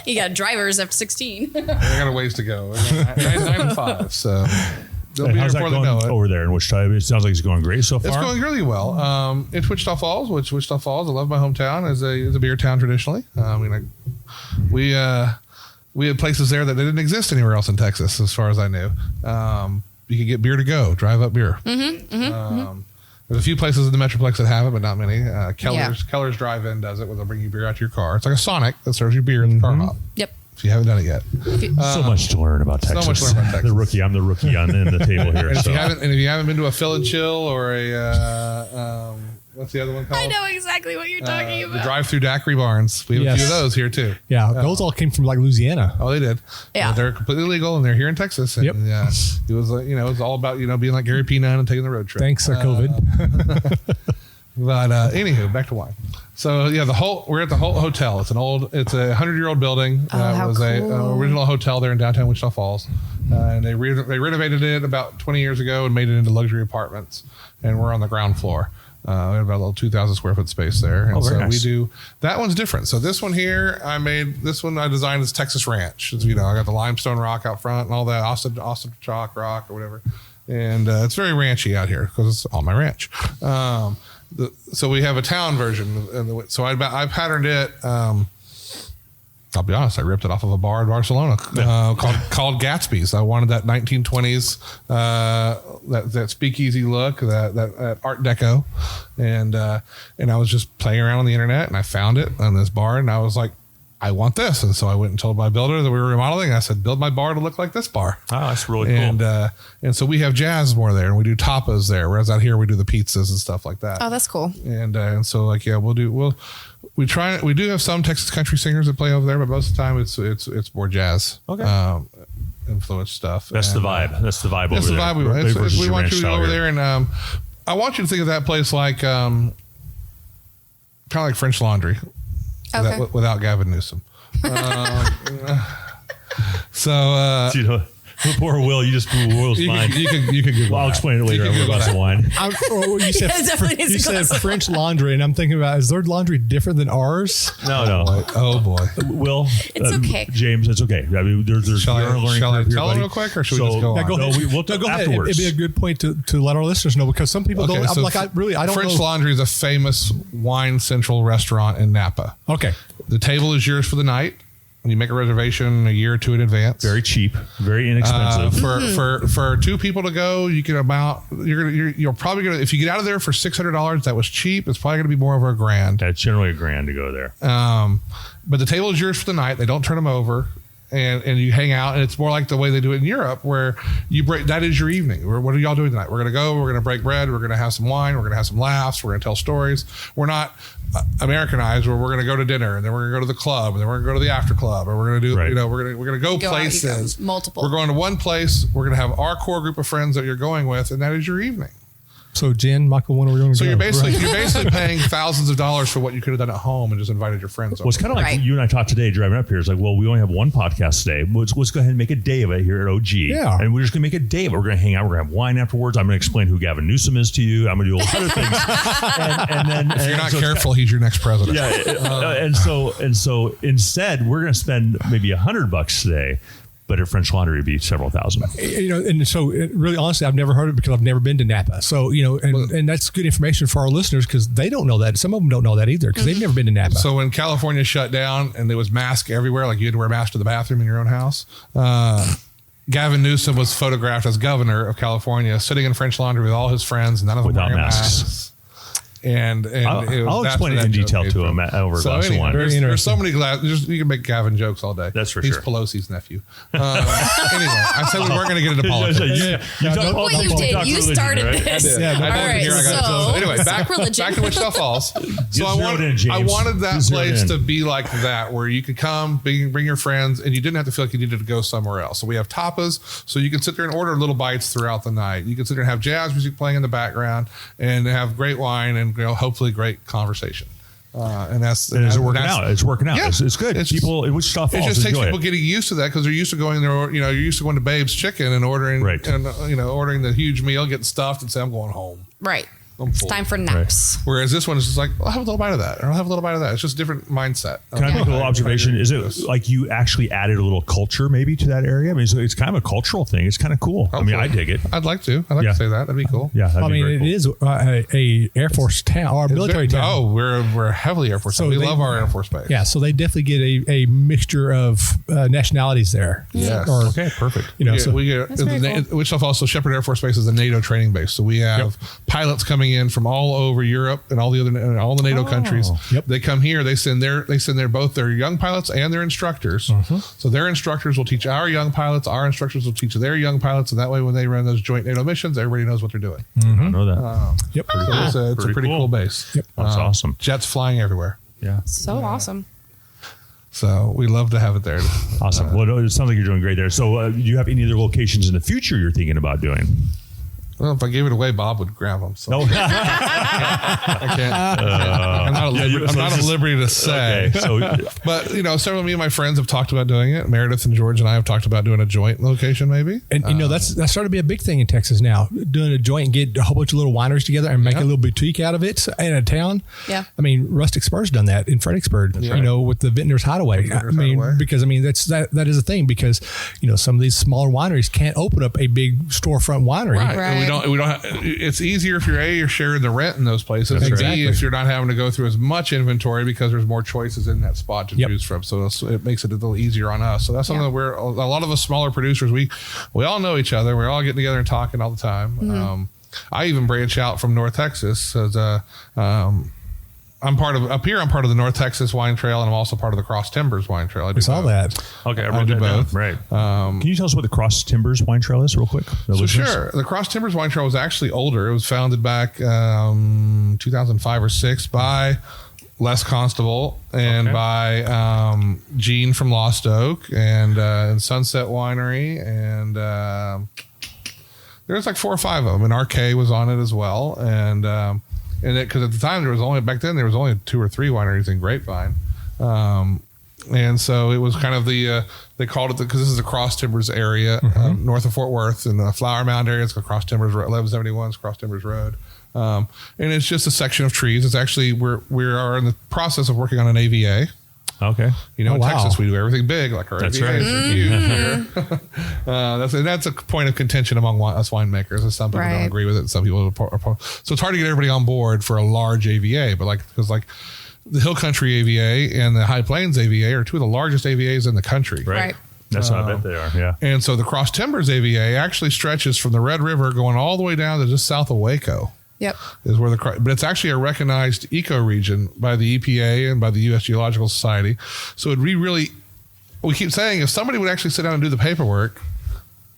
You got drivers after 16. I got a ways to go. 9 and 5. So they'll be how's that going over there in Wichita? It sounds like it's going great so far. It's going really well. It's Wichita Falls, Wichita Falls, I love my hometown, is a beer town traditionally. We had places there that didn't exist anywhere else in Texas, as far as I knew. You could get beer to go, drive up beer. There's a few places in the Metroplex that have it, but not many. Keller's Drive-In does it, where they'll bring you beer out to your car. It's like a Sonic that serves you beer in the car hop. Yep. If you haven't done it yet. So much to learn about Texas. So much to learn about Texas. I'm the rookie on the table here. And if you haven't been to a Fill and Chill or What's the other one called? I know exactly what you're talking about. The drive-through daiquiri barns. We have a few of those here too. Yeah, those all came from like Louisiana. Oh, they did. Yeah, they're completely legal and they're here in Texas. And, yeah, it was it was all about being like Gary P9 and taking the road trip. Thanks for COVID. But anywho, back to wine. So yeah, we're at the Holt Hotel. It's a 100-year-old building. It was an original hotel there in downtown Wichita Falls, and they renovated it about 20 years ago and made it into luxury apartments. And we're on the ground floor. We have about a little 2,000 square foot space there, and so nice. We do that one's different. So this one here, I designed as Texas Ranch. I got the limestone rock out front and all that Austin chalk rock or whatever, and it's very ranchy out here because it's on my ranch. So we have a town version, so I patterned it. I'll be honest, I ripped it off of a bar in Barcelona called Gatsby's. I wanted that 1920s, that speakeasy look, that Art Deco, and I was just playing around on the internet and I found it on this bar and I was like, I want this. And so I went and told my builder that we were remodeling. I said, build my bar to look like this bar. Oh, that's really cool. And so we have jazz more there and we do tapas there. Whereas out here we do the pizzas and stuff like that. Oh, that's cool. And so we do have some Texas country singers that play over there, but most of the time it's more jazz. Okay. Influence stuff. That's the vibe. That's the vibe over there. That's the vibe we want you to go over there. And I want you to think of that place like kind of like French Laundry. Okay. Without Gavin Newsom. So poor Will, you just blew Will's mind. You can Google I'll explain it later over a glass of wine. You said French Laundry, and I'm thinking about, is their laundry different than ours? No. Oh boy. Will, it's okay. James, it's okay. I mean, there's shall I tell them real quick, or should we just go on? Go ahead. We'll talk go ahead. afterwards. It'd be a good point to let our listeners know, because some people don't. So I don't French know. Laundry is a famous wine central restaurant in Napa. Okay. The table is yours for the night. You make a reservation a year or two in advance. Very cheap, very inexpensive. For two people to go, you can you're probably gonna, if you get out of there for $600, that was cheap. It's probably gonna be more over $1,000. That's generally $1,000 to go there. But the table is yours for the night. They don't turn them over. And you hang out, and it's more like the way they do it in Europe, where that is your evening. What are y'all doing tonight? We're going to break bread. We're going to have some wine. We're going to have some laughs. We're going to tell stories. We're not Americanized, where we're going to go to dinner, and then we're going to go to the club, and then we're going to go to the after club, or we're going to do, we're going to go places. Multiple. We're going to one place. We're going to have our core group of friends that you're going with, and that is your evening. So Jen, Michael, when are we going to go? You're basically paying thousands of dollars for what you could have done at home and just invited your friends over. Well, it's kind of like you and I talked today driving up here. It's like, well, we only have one podcast today. Let's go ahead and make a day of it here at OG. Yeah. And we're just going to make a day of it. We're going to hang out. We're going to have wine afterwards. I'm going to explain who Gavin Newsom is to you. I'm going to do all other things. and then if you're not careful, he's your next president. Yeah. And so instead, we're going to spend maybe $100 today. But at French Laundry, it'd be several thousand. And so really, honestly, I've never heard of it because I've never been to Napa. So, and that's good information for our listeners, because they don't know that. Some of them don't know that either because they've never been to Napa. So when California shut down and there was masks everywhere, like you had to wear a mask to the bathroom in your own house, Gavin Newsom was photographed as governor of California, sitting in French Laundry with all his friends, and none of them wearing masks. And I'll explain it in detail to him over a glass of wine. There's so many you can make Gavin jokes all day. That's for He's sure. Pelosi's nephew. Anyway, I said we weren't going to get into politics. You did. You started this. Yeah, all right. So anyway, back to Wichita Falls. So I wanted that place to be like that, where you could come, bring your friends, and you didn't have to feel like you needed to go somewhere else. So we have tapas, so you can sit there and order little bites throughout the night. You can sit there and have jazz music playing in the background and have great wine and hopefully great conversation. It's working out. It's working out. Yeah, it's good. People in Wichita Falls, it just takes people getting used to that, because they're used to going there. You're used to going to Babe's Chicken and ordering, ordering the huge meal, getting stuffed, and say, "I'm going home." Right. It's time for naps. Right. Whereas this one is just like, I'll have a little bite of that, or I'll have a little bite of that. It's just a different mindset. Can I make a little observation? Is it like you actually added a little culture maybe to that area? I mean, it's kind of a cultural thing. It's kind of cool. Hopefully. I mean, I dig it. I'd like to say that. That'd be cool. Yeah. I mean, it is a Air Force town or a military town. Oh, we're heavily Air Force. So we love our Air Force base. Yeah. So they definitely get a mixture of nationalities there. Yes. Okay. Perfect. We get Wichita Falls. So Shepherd Air Force Base is a NATO training base. So we have pilots coming coming in from all over Europe and all the NATO countries. Yep. They come here. They send both their young pilots and their instructors. So their instructors will teach our young pilots. Our instructors will teach their young pilots, and that way, when they run those joint NATO missions, everybody knows what they're doing. I know that. Yep. So it's a pretty cool base. Yep. That's awesome. Jets flying everywhere. Yeah. So awesome. So we love to have it there. Awesome. Well, it sounds like you're doing great there. So do you have any other locations in the future you're thinking about doing? Well, if I gave it away, Bob would grab them. So. No. I can't. I'm not at liberty to say. Okay, so, but several of me and my friends have talked about doing it. Meredith and George and I have talked about doing a joint location, maybe. And that's starting to be a big thing in Texas now. Doing a joint and get a whole bunch of little wineries together and make a little boutique out of it in a town. Yeah. I mean, Rustic Spur's done that in Fredericksburg. With the Vintner's Hideaway. Because that is a thing, because some of these smaller wineries can't open up a big storefront winery. Right. Right. And we don't. It's easier if you're sharing the rent in those places. And Exactly. B, if you're not having to go through as much inventory because there's more choices in that spot to choose from. So it makes it a little easier on us. So that's something that a lot of us smaller producers, we all know each other. We're all getting together and talking all the time. I even branch out from North Texas as I'm part of the North Texas Wine Trail, and I'm also part of the Cross Timbers Wine Trail. I saw that. okay, I I wrote do that down. both. Right. Can you tell us what the Cross Timbers Wine Trail is real quick? So sure. The Cross Timbers Wine Trail was actually older. It was founded back 2005 or 6 by Les Constable and by Gene from Lost Oak and Sunset Winery. And there's like 4 or 5 of them. And RK was on it as well. And because at the time there was only 2 or 3 wineries in Grapevine. And so it was kind of they called it because this is the Cross Timbers area north of Fort Worth, in the Flower Mound area. It's called Cross Timbers 1171. It's Cross Timbers Road, and it's just a section of trees. It's actually we are in the process of working on an AVA. Okay. In Texas we do everything big, like our That's AVAs right. are huge here. That's a point of contention among us winemakers. And some people don't agree with it. Some people so it's hard to get everybody on board for a large AVA, but because the Hill Country AVA and the High Plains AVA are 2 of the largest AVAs in the country. Right. That's what I bet they are. Yeah. And so the Cross Timbers AVA actually stretches from the Red River going all the way down to just south of Waco. Yep. Is where but it's actually a recognized eco-region by the EPA and by the U.S. Geological Society. So it'd be really, we keep saying, if somebody would actually sit down and do the paperwork,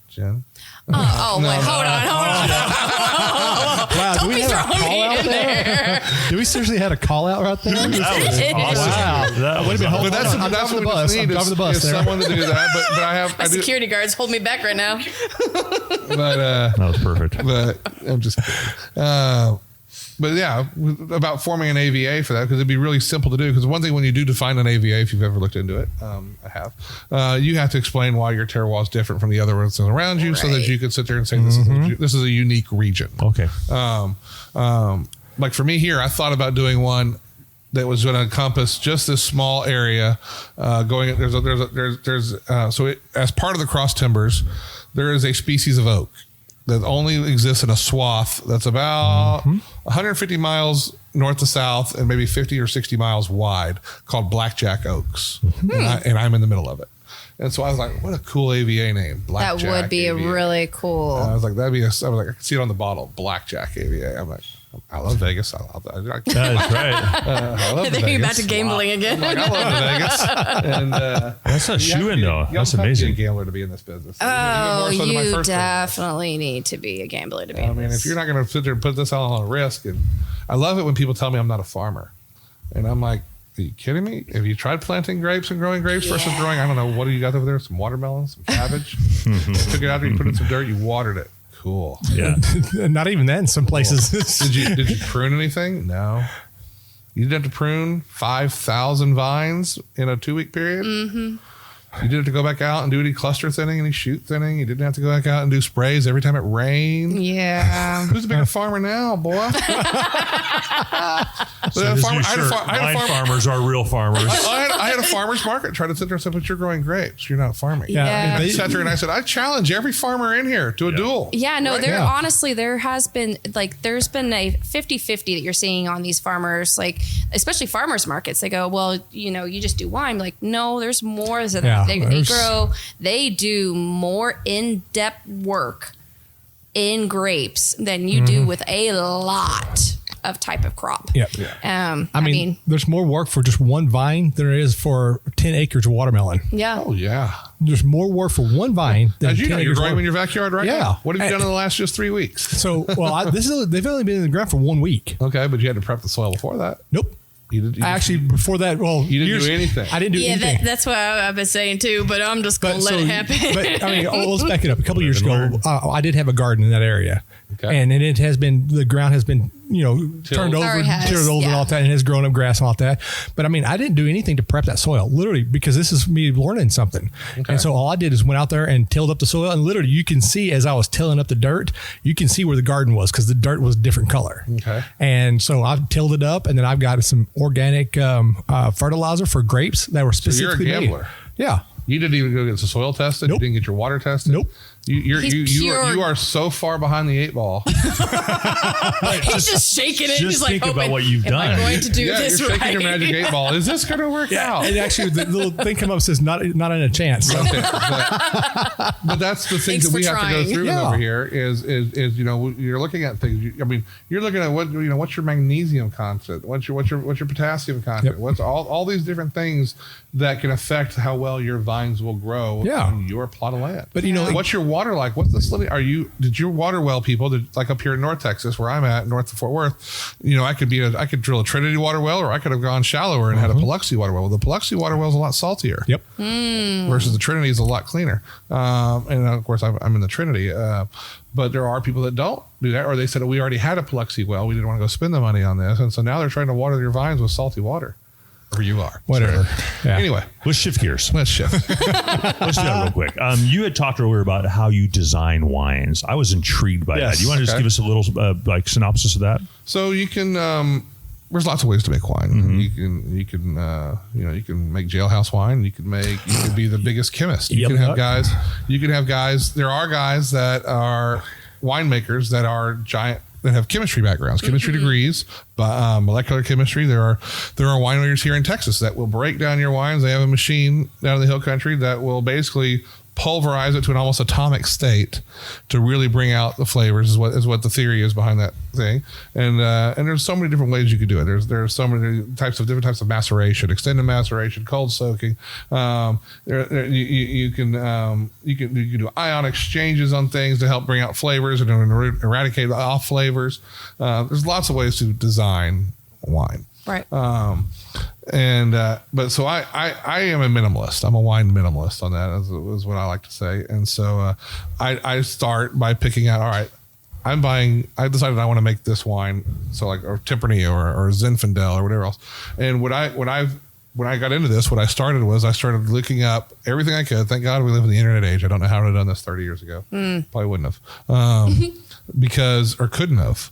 Jen. Wait, hold on. Wow, Don't be throwing me in there. Do we seriously had a call out right there? That was awesome. Wow. That was But that's I'm what driving the we bus. just need I'm driving the bus is there. someone to do that. But My security guards hold me back right now. But that was perfect. but I'm just kidding. But yeah, about forming an AVA for that, because it'd be really simple to do. Because one thing when you do define an AVA, if you've ever looked into it, I have, you have to explain why your terroir is different from the other ones around you, so that you could sit there and say this is a unique region. Okay. Like for me here, I thought about doing one that was going to encompass just this small area. As part of the Cross Timbers, there is a species of oak that only exists in a swath that's about 150 miles north to south and maybe 50 or 60 miles wide, called blackjack oaks. And I'm in the middle of it. And so I was like, what a cool AVA name. Blackjack That would be AVA. really cool. I was like, I could see it on the bottle, Blackjack AVA. I'm like, I love Vegas. That's right. I love They're Vegas. back to gambling again. I'm like, I love Vegas. And That's a shoe-in, though. That's amazing. A gambler to be in this business. Oh, Even more so than my you first definitely need to be a gambler to be. business. I mean, if you're not going to sit there and put this all on a risk, and I love it when people tell me I'm not a farmer, and I'm like, are you kidding me? Have you tried planting grapes and growing grapes versus growing, I don't know, what do you got over there? Some watermelons, some cabbage. Took it out there, you put it in some dirt, you watered it. Cool. Yeah. Not even that in some places. Did you prune anything? No. You didn't have to prune 5,000 vines in a 2-week period. Mm-hmm. You didn't have to go back out and do any cluster thinning, any shoot thinning. You didn't have to go back out and do sprays every time it rained. Yeah. Who's a bigger farmer now, boy? Farmers are real farmers. I had a farmer's market try to sit there and say, but you're growing grapes. You're not farming. Yeah. And I sat there and I said, I challenge every farmer in here to a duel. Yeah, no, Right? honestly, there's been a 50-50 that you're seeing on these farmers, like, especially farmers markets. They go, well, you just do wine. Like, no, there's more than that. They do more in-depth work in grapes than you do with a lot of type of crop. Yep. I I mean, mean, there's more work for just one vine than there is for 10 acres of watermelon. yeah. Oh yeah. There's more work for one vine than As you 10 know, you're acres growing of in your backyard right Yeah. now. What have you done in the last just 3 weeks? So, well, they've only been in the ground for 1 week. Okay, but you had to prep the soil before that. Nope. You Actually, before that, well, You didn't do anything. I didn't do Yeah, anything. that's what I've been saying too, but I'm just going to let it happen. But I mean, let's back it up. A couple years Live ago, and I did have a garden in that area, Okay. and it has been, the ground has been, turned over, Or it has, tilled over and yeah. all that, and has grown up grass and all that. But I mean, I didn't do anything to prep that soil, literally, because this is me learning something. Okay. And so all I did is went out there and tilled up the soil, and literally, you can see as I was tilling up the dirt, you can see where the garden was because the dirt was a different color. Okay. And so I've tilled it up, and then I've got some organic fertilizer for grapes that were you're a specifically made. gambler. Yeah. You didn't even go get the soil tested. Nope. You didn't get your water tested. Nope. You are so far behind the 8 ball. He's just shaking it. just He's like, think about hoping, what you've am I done. going to do Yeah, this you're right? shaking your magic 8 ball. Is this going to work out? And actually, the little thing come up says not in a chance. So. Okay, but that's the thing Thanks that we for have to go trying. through Yeah. over here is you're looking at things. I mean, you're looking at what's your magnesium content, what's your potassium content, Yep. what's all these different things that can affect how well your vines will grow on your plot of land. But what's your water like? What's the salinity? Did your water well people like up here in North Texas where I'm at, north of Fort Worth? I could drill a Trinity water well, or I could have gone shallower and had a Biloxi water well. The Biloxi water well is a lot saltier. Yep. Versus the Trinity is a lot cleaner. And of course, I'm in the Trinity. But there are people that don't do that, or they said, we already had a Biloxi well. We didn't want to go spend the money on this. And so now they're trying to water your vines with salty water. Or you are. Whatever. Yeah. Anyway, Let's shift gears. let's shift. Let's do that real quick. You had talked earlier about how you design wines. I was intrigued by Yes. that. You want to just Okay. give us a little synopsis of that? So you can, there's lots of ways to make wine. You can you can make jailhouse wine. You could be the biggest chemist. You Yep. can have guys. There are guys that are winemakers that are giant, that have chemistry backgrounds, chemistry degrees, molecular chemistry. There are winemakers here in Texas that will break down your wines. They have a machine down in the hill country that will basically pulverize it to an almost atomic state to really bring out the flavors. Is what the theory is behind that thing. And there's so many different ways you could do it. There's so many different types of maceration, extended maceration, cold soaking. You can do ion exchanges on things to help bring out flavors and eradicate off flavors. There's lots of ways to design wine. Right. But so I am a minimalist. I'm a wine minimalist on that, is what I like to say. And so I start by picking out, all right, I decided I want to make this wine. So like, or Tempranillo or Zinfandel or whatever else. And when I got into this, what I started looking up everything I could. Thank God we live in the internet age. I don't know how I would have done this 30 years ago. Probably wouldn't have. Couldn't have.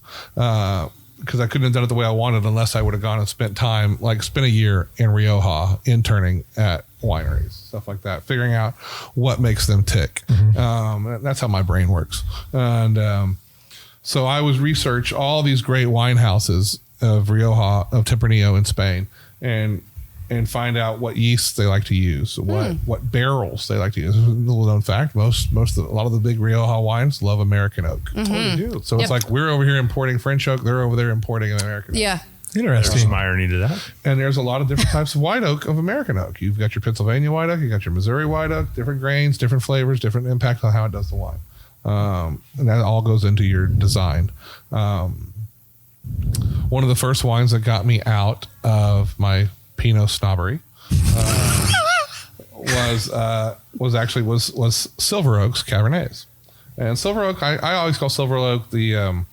Because I couldn't have done it the way I wanted unless I would have gone and spent a year in Rioja interning at wineries, stuff like that, figuring out what makes them tick. That's how my brain works. And so I was research all these great wine houses of Rioja, of Tempranillo in Spain, and find out what yeasts they like to use, what barrels they like to use. A little known fact: a lot of the big Rioja wines love American oak. Totally do. So it's like we're over here importing French oak; they're over there importing American oak. Yeah. There's Interesting. some irony to that. And there's a lot of different types of white oak, of American oak. You've got your Pennsylvania white oak, you got your Missouri white oak, different grains, different flavors, different impact on how it does the wine. And that all goes into your design. One of the first wines that got me out of my Pinot snobbery was Silver Oak's Cabernets. And Silver Oak, I always call Silver Oak the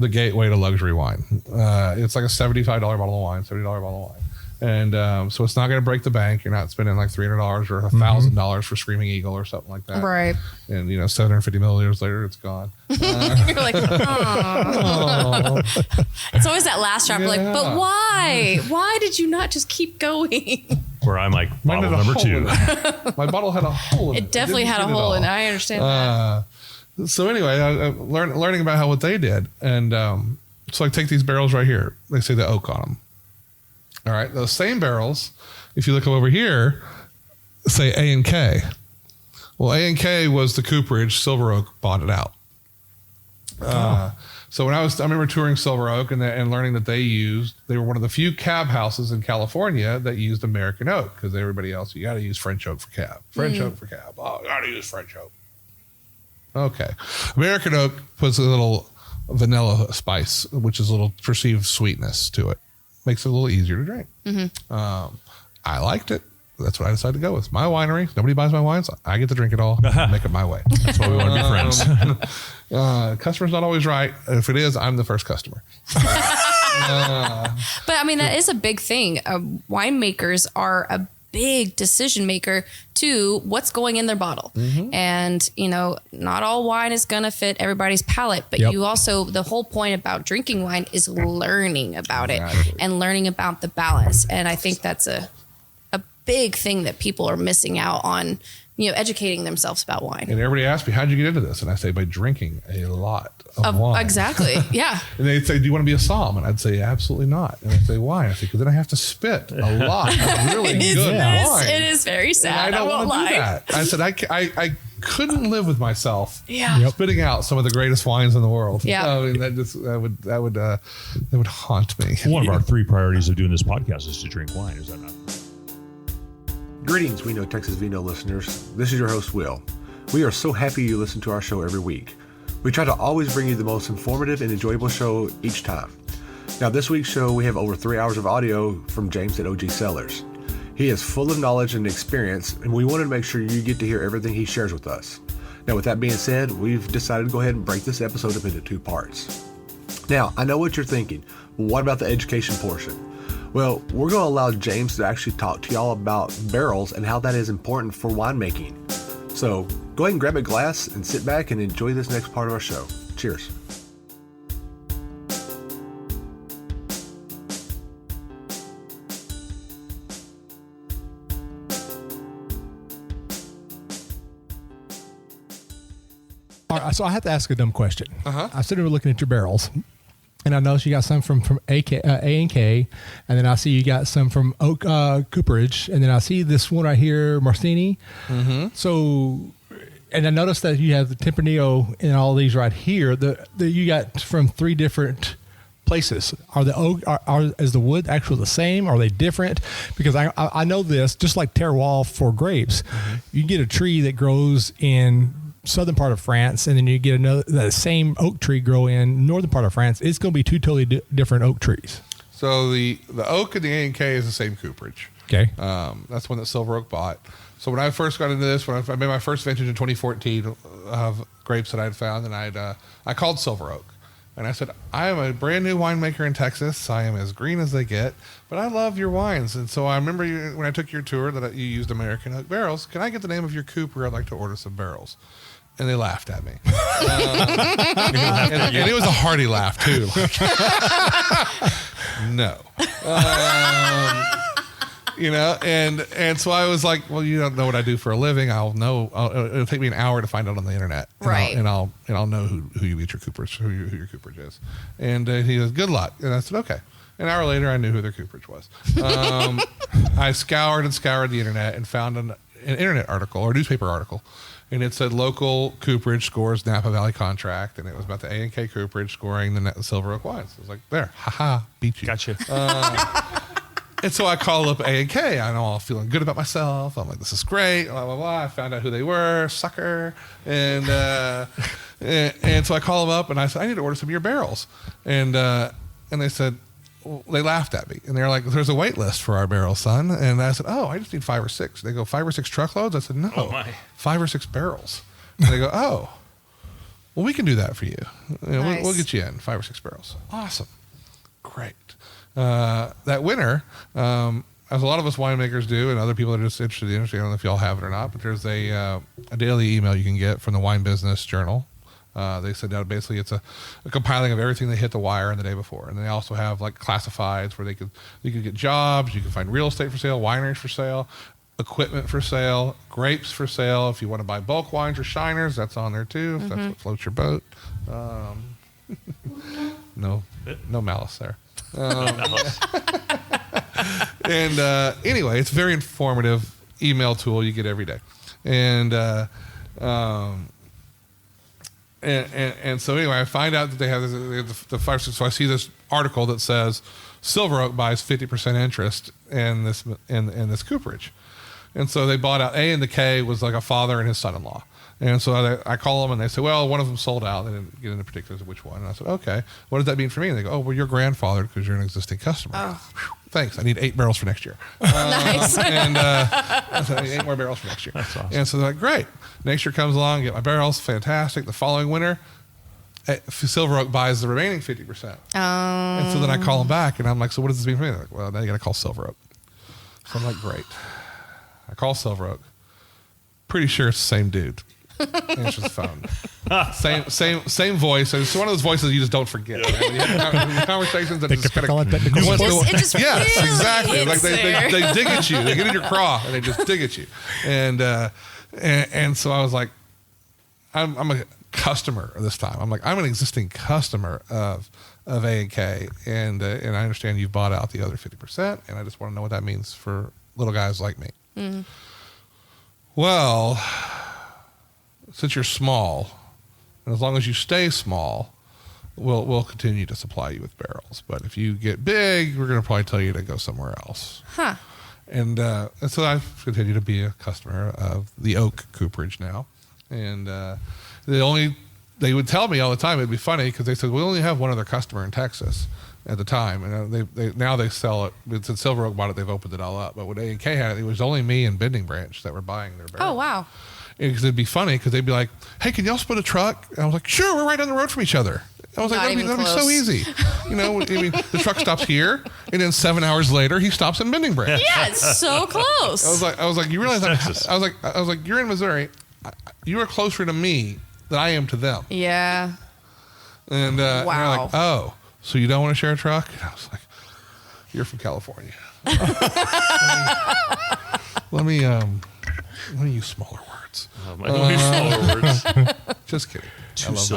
gateway to luxury wine. It's like a $75 bottle of wine, $70 bottle of wine. And so it's not going to break the bank. You're not spending like $300 or $1,000 for Screaming Eagle or something like that. Right. And 750 milliliters later, it's gone. You're like, oh. It's always that last drop. Like, but why? Why did you not just keep going? Where I'm like, Mine bottle had a number hole 2. in it. My bottle had a hole in it. It definitely didn't had a fit at hole in it. all. I understand that. So anyway, learning about what they did. And so I take these barrels right here. They say the oak on them. All right. Those same barrels, if you look over here, say A and K. Well, A and K was the cooperage. Silver Oak bought it out. So I remember touring Silver Oak and learning that they were one of the few cab houses in California that used American oak, because everybody else, you got to use French oak for cab. French oak for cab. Oh, got to use French oak. Okay. American oak puts a little vanilla spice, which is a little perceived sweetness to it. Makes it a little easier to drink. I liked it. That's what I decided to go with. My winery. Nobody buys my wines. I get to drink it all. Make it my way. That's why we want to be friends. Customer's not always right. If it is, I'm the first customer. But I mean, that is a big thing. Winemakers are a big decision maker to what's going in their bottle. And, not all wine is going to fit everybody's palate, but you also, the whole point about drinking wine is learning about it and learning about the balance. And I think that's a big thing that people are missing out on, educating themselves about wine. And everybody asks me, how'd you get into this? And I say, by drinking a lot of wine. Exactly. Yeah. And they'd say, do you want to be a somm? And I'd say, absolutely not. And I'd say, why? I say, because then I have to spit a lot of really good wine. It is very sad. And I don't want to do that. I said, I couldn't live with myself spitting out some of the greatest wines in the world. Yeah. I mean, that would haunt me. One of our 3 priorities of doing this podcast is to drink wine. Is that not? Greetings, We Know Texas Vino listeners. This is your host, Will. We are so happy you listen to our show every week. We try to always bring you the most informative and enjoyable show each time. Now, this week's show, we have over 3 hours of audio from James at OG Cellars. He is full of knowledge and experience, and we wanted to make sure you get to hear everything he shares with us. Now, with that being said, we've decided to go ahead and break this episode up into 2 parts. Now, I know what you're thinking. What about the education portion? Well, we're going to allow James to actually talk to y'all about barrels and how that is important for winemaking. So go ahead and grab a glass and sit back and enjoy this next part of our show. Cheers. All right, so I have to ask a dumb question. I said we were looking at your barrels. And I noticed you got some from A&K, and then I see you got some from Oak Cooperage, and then I see this one right here, Marcini. So, and I noticed that you have the Tempranillo and all these right here. The you got from 3 different places. Are the oak is the wood actually the same? Are they different? Because I know this, just like terroir for grapes, you get a tree that grows in southern part of France, and then you get the same oak tree grow in northern part of France. It's going to be 2 totally different oak trees. So the oak and the A&K is the same cooperage. Okay. That's one that Silver Oak bought. So when I first got into this, when I made my first vintage in 2014 of grapes that I'd found, and I called Silver Oak. And I said, I am a brand new winemaker in Texas. I am as green as they get, but I love your wines. And so I remember when I took your tour that you used American oak barrels. Can I get the name of your cooper? I'd like to order some barrels. And they laughed at me. And it was a hearty laugh, too. No. And so I was like, well, you don't know what I do for a living. I'll know. It'll take me an hour to find out on the internet. Right. And I'll know who you get your coopers, who your cooperage is. And he goes, good luck. And I said, okay. An hour later, I knew who their cooperage was. I scoured the internet and found an internet article or newspaper article. And it said local cooperage scores Napa Valley contract, and it was about the A&K cooperage scoring the Silver Oak wines. I was like, there, beat you. Gotcha. And so I called up A&K. I'm all feeling good about myself. I'm like, this is great. Blah blah blah. I found out who they were, sucker. And so I call them up, and I said, I need to order some of your barrels. And they said, they laughed at me, and they're like, there's a wait list for our barrels, son. And I said, I just need 5 or 6. They go, 5 or 6 truckloads? I said, no, 5 or 6 barrels. And they go, well, we can do that for you. Nice. We'll get you in 5 or 6 barrels. Awesome. Great. That winter, as a lot of us winemakers do, and other people that are just interested in the industry, I don't know if y'all have it or not, but there's a daily email you can get from the Wine Business Journal. They send out basically it's a compiling of everything they hit the wire in the day before, and they also have like classifieds where you can get jobs, you can find real estate for sale, wineries for sale, equipment for sale, grapes for sale. If you want to buy bulk wines or shiners, that's on there too. If that's what floats your boat. No malice there. And anyway, it's a very informative email tool you get every day, and And so anyway, I find out that they have the fire. So I see this article that says Silver Oak buys 50% interest in this cooperage, and so they bought out A, and the K was like a father and his son-in-law. And so I call them and they say, well, one of them sold out. They didn't get into particulars of which one. And I said, okay, what does that mean for me? And they go, oh, well, you're grandfathered because you're an existing customer. Oh. Thanks. I need 8 barrels for next year. Nice. And I said, I need 8 more barrels for next year. That's awesome. And so they're like, great. Next year comes along, get my barrels, fantastic. The following winter, Silver Oak buys the remaining 50%. And so then I call them back and I'm like, so what does this mean for me? They're like, well, now you got to call Silver Oak. So I'm like, great. I call Silver Oak. Pretty sure it's the same dude. Answers the phone. Same voice. It's one of those voices you just don't forget. Yeah. When you have conversations that just kind of yes, exactly. Like they dig at you. They get in your craw and they just dig at you. And so I was like, I'm a customer this time. I'm like, I'm an existing customer of A&K, and I understand you've bought out the other 50%, and I just want to know what that means for little guys like me. Mm-hmm. Well, since you're small, and as long as you stay small, we'll continue to supply you with barrels. But if you get big, we're going to probably tell you to go somewhere else. Huh. And so I've continued to be a customer of the Oak Cooperage now. And they would tell me all the time, it'd be funny, because they said, we only have one other customer in Texas at the time. And now they sell it. Since Silver Oak bought it, they've opened it all up. But when A&K had it, it was only me and Bending Branch that were buying their barrels. Oh, wow. Because it'd be funny, because they'd be like, hey, can y'all split a truck? And I was like, sure, we're right down the road from each other. I was like, that'd be so easy. You know, I mean, the truck stops here, and then 7 hours later, he stops in Bending Branch. Yeah, it's so close. I was like, you realize that? I was like, you're in Missouri. You are closer to me than I am to them. Yeah. And wow. They're like, oh, so you don't want to share a truck? And I was like, you're from California. Let me use smaller words. Smaller words. Just kidding. Words.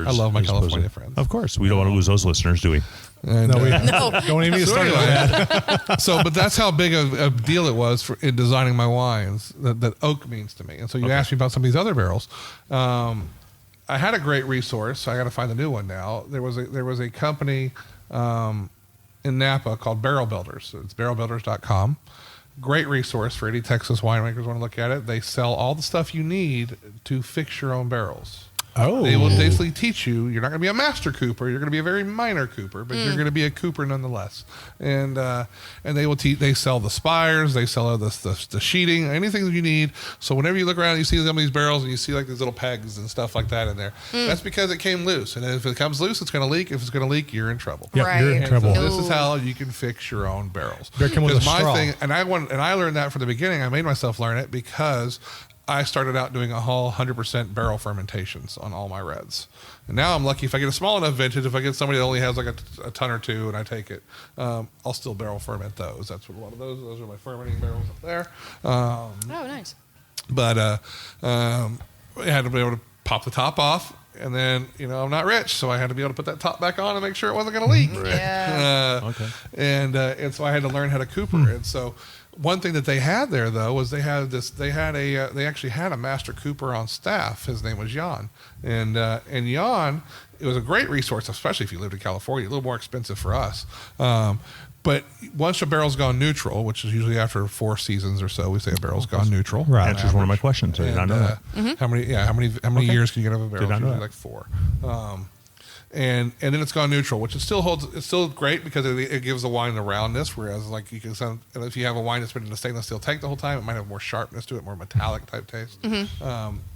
I love my California friends. Of course. We don't want to lose those listeners, do we? And, no. Don't even get started on that. But that's how big a deal it was in designing my wines, that oak means to me. And so you asked me about some of these other barrels. I had a great resource. I got to find a new one now. There was a company in Napa called Barrel Builders. It's barrelbuilders.com. Great resource for any Texas winemakers want to look at it. They sell all the stuff you need to fix your own barrels. Oh. They will basically teach you. You're not going to be a master cooper. You're going to be a very minor cooper, but you're going to be a cooper nonetheless. And they will teach. They sell the spires. They sell the sheeting, anything that you need. So whenever you look around, you see some of these barrels, and you see like these little pegs and stuff like that in there. That's because it came loose. And if it comes loose, it's going to leak. If it's going to leak, you're in trouble. Yep, right. You're in trouble. So this is how you can fix your own barrels. Because my thing, and I learned that from the beginning. I made myself learn it because I started out doing a whole 100% barrel fermentations on all my reds. And now I'm lucky if I get a small enough vintage, if I get somebody that only has like a ton or two and I take it, I'll still barrel ferment those. That's what a lot of those are my fermenting barrels up there. Oh, nice. But I had to be able to pop the top off. And then, I'm not rich, so I had to be able to put that top back on and make sure it wasn't going to leak. Right. Yeah. Okay. And so I had to learn how to cooper. And so one thing that they had there, though, was they actually had a master cooper on staff. His name was Jan. And Jan, it was a great resource, especially if you lived in California, a little more expensive for us. But once a barrel's gone neutral, which is usually after 4 seasons or so, we say a barrel's gone neutral. Right. Answers one of my questions. I did not know that. How many years can you get out of a barrel? Usually like 4. And then it's gone neutral, which it's still great because it gives the wine the roundness. Whereas like you can send, if you have a wine that's been in a stainless steel tank the whole time, it might have more sharpness to it, more metallic type taste.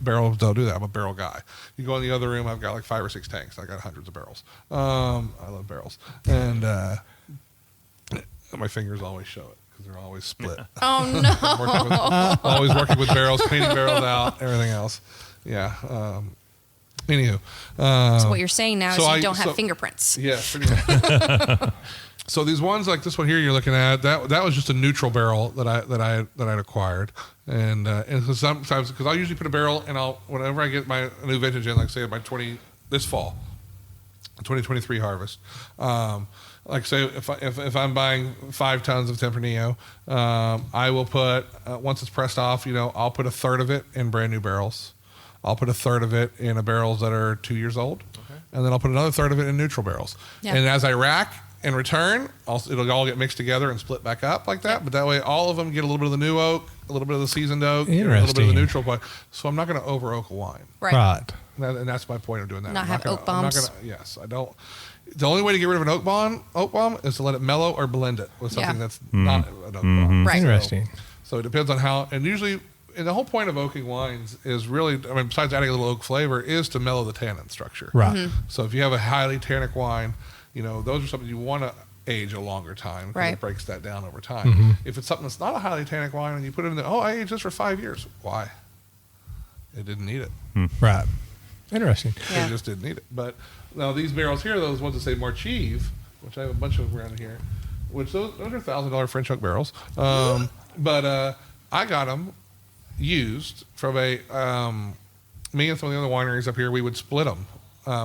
Barrels don't do that. I'm a barrel guy. You go in the other room, I've got like 5 or 6 tanks. I got hundreds of barrels. I love barrels, and my fingers always show it because they're always split. Oh no! Always working with barrels, cleaning barrels out, everything else. Yeah. Anywho, so what you're saying now is you don't have fingerprints. Yeah, pretty much. So these ones like this one here you're looking at, that was just a neutral barrel that I'd acquired, and sometimes because I'll usually put a barrel and whenever I get my new vintage in, like say this fall, 2023 harvest. Like say if I'm buying 5 tons of Tempranillo, I will put once it's pressed off, I'll put a third of it in brand new barrels. I'll put a third of it in barrels that are 2 years old, and then I'll put another third of it in neutral barrels. Yeah. And as I rack and return, it'll all get mixed together and split back up like that. But that way, all of them get a little bit of the new oak, a little bit of the seasoned oak, and a little bit of the neutral one. So I'm not going to over oak a wine. Right. And that's my point of doing that. Not have oak bombs. Yes, I don't. The only way to get rid of an oak bomb is to let it mellow or blend it with something that's not an oak bomb. Right. Interesting. So it depends on how, and usually, and the whole point of oaking wines is really, besides adding a little oak flavor, is to mellow the tannin structure. Right. So if you have a highly tannic wine, those are something you want to age a longer time because it breaks that down over time. If it's something that's not a highly tannic wine and you put it in I aged this for 5 years. Why? It didn't need it. Right. Interesting. Yeah. It just didn't need it. But now these barrels here, those ones that say Marchieve, which I have a bunch of them around here, which those are $1,000 French oak barrels. But I got them used from me and some of the other wineries up here. We would split them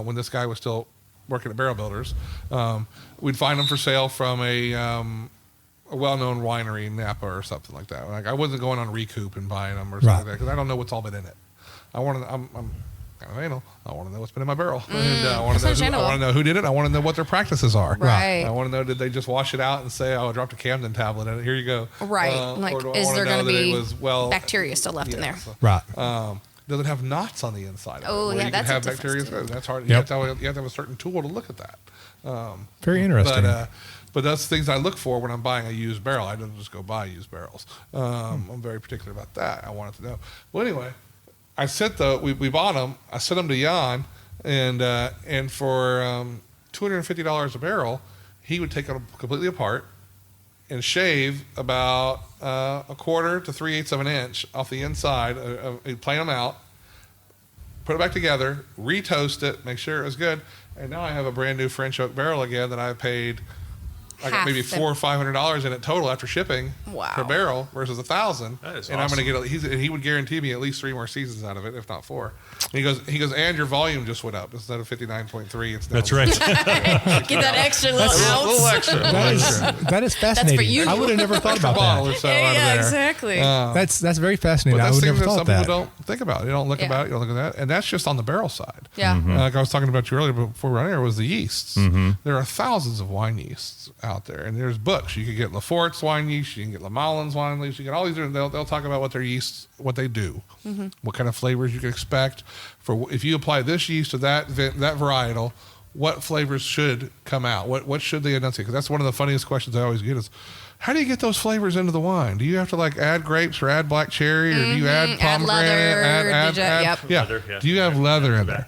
when this guy was still working at Barrel Builders. We'd find them for sale from a well-known winery in Napa or something like that. Like I wasn't going on Recoup and buying them or something like that because I don't know what's all been in it. I'm kind of anal. I want to know what's been in my barrel. And I want to know who did it. I want to know what their practices are. Right. I want to know, did they just wash it out and say, I dropped a Camden tablet in it. Here you go. Right. Is there going to be bacteria still left in there? Right. Does it have knots on the inside of it? Oh, yeah, that's have bacteria. That's hard. You have to have a certain tool to look at that. Very interesting. But that's things I look for when I'm buying a used barrel. I don't just go buy used barrels. I'm very particular about that. I wanted to know. Well, anyway, we bought them. I sent them to Jan, and for $250 a barrel, he would take them completely apart and shave about a quarter to 3/8 of an inch off the inside. He'd plane them out, put it back together, retoast it, make sure it was good, and now I have a brand new French oak barrel again that I paid. I got maybe $400 or $500 in it total after shipping per barrel versus $1,000. That is and awesome. I'm going to get. He would guarantee me at least 3 more seasons out of it, if not 4. And he goes, and your volume just went up instead of 59.3. It's now That's right. Get that extra little ounce. A little extra. That is fascinating. for you. I would have never thought about bottle that. or so out of there. Exactly. That's very fascinating. But I that's would things never that thought some that. people don't think about. They don't look about it. You don't look at that, and that's just on the barrel side. Yeah. Like I was talking about you earlier before we were on air, was the yeasts. There are thousands of wine yeasts out there, and there's books. You can get Lafort's wine yeast, you can get Lamalin's wine yeast, you get all these different. They'll talk about what their yeasts, what they do, what kind of flavors you can expect. For if you apply this yeast to that varietal, what flavors should come out? What should they enunciate? Because that's one of the funniest questions I always get is, how do you get those flavors into the wine? Do you have to add grapes or add black cherry, or do you add pomegranate? Leather, Do you have leather in there?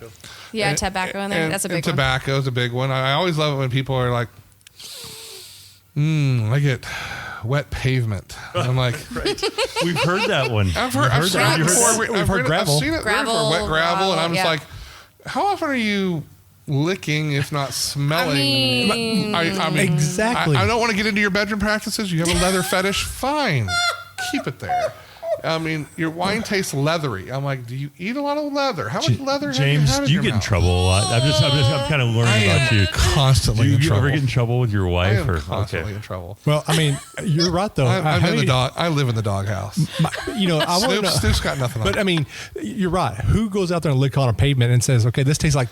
Yeah, tobacco in there. That's a big one. Tobacco is a big one. I always love it when people are like, I get wet pavement. I'm like, We've heard that one. I've heard that before. We've heard gravel. I've seen it Gravel, for wet gravel, and I'm just yeah. like, how often are you licking, if not smelling? I mean, exactly. I don't want to get into your bedroom practices. You have a leather fetish? Fine. Keep it there. I mean, your wine tastes leathery. I'm like, do you eat a lot of leather? How much leather James, have do you you had in get your in mouth? trouble a lot? I'm kind of learning about you. Constantly Do in you trouble. ever get in trouble with your I wife? am or constantly in trouble. Well, I mean, you're right though. I'm in the dog. I live in the doghouse. I want to know. Snoop's got nothing on But it. I mean, you're right. Who goes out there and lick on a pavement and says, "Okay, this tastes like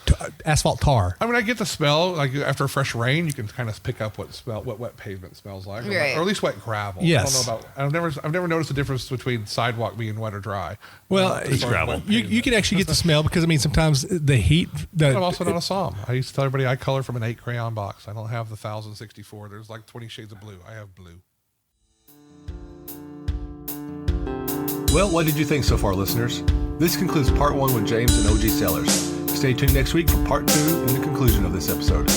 asphalt tar"? I mean, I get the smell. Like after a fresh rain, you can kind of pick up what wet pavement smells like, Right. or at least wet gravel. Yes. I don't know about. I've never noticed the difference between sidewalk being wet or dry. Well, It's gravel. you can actually get the smell because I mean sometimes the heat. I'm also not a som. I used to tell everybody I color from an 8 crayon box. I don't have the 1064. There's like 20 shades of blue. I have blue. Well, what did you think so far, listeners? This concludes part 1 with James and OG Cellars. Stay tuned next week for part 2 and the conclusion of this episode.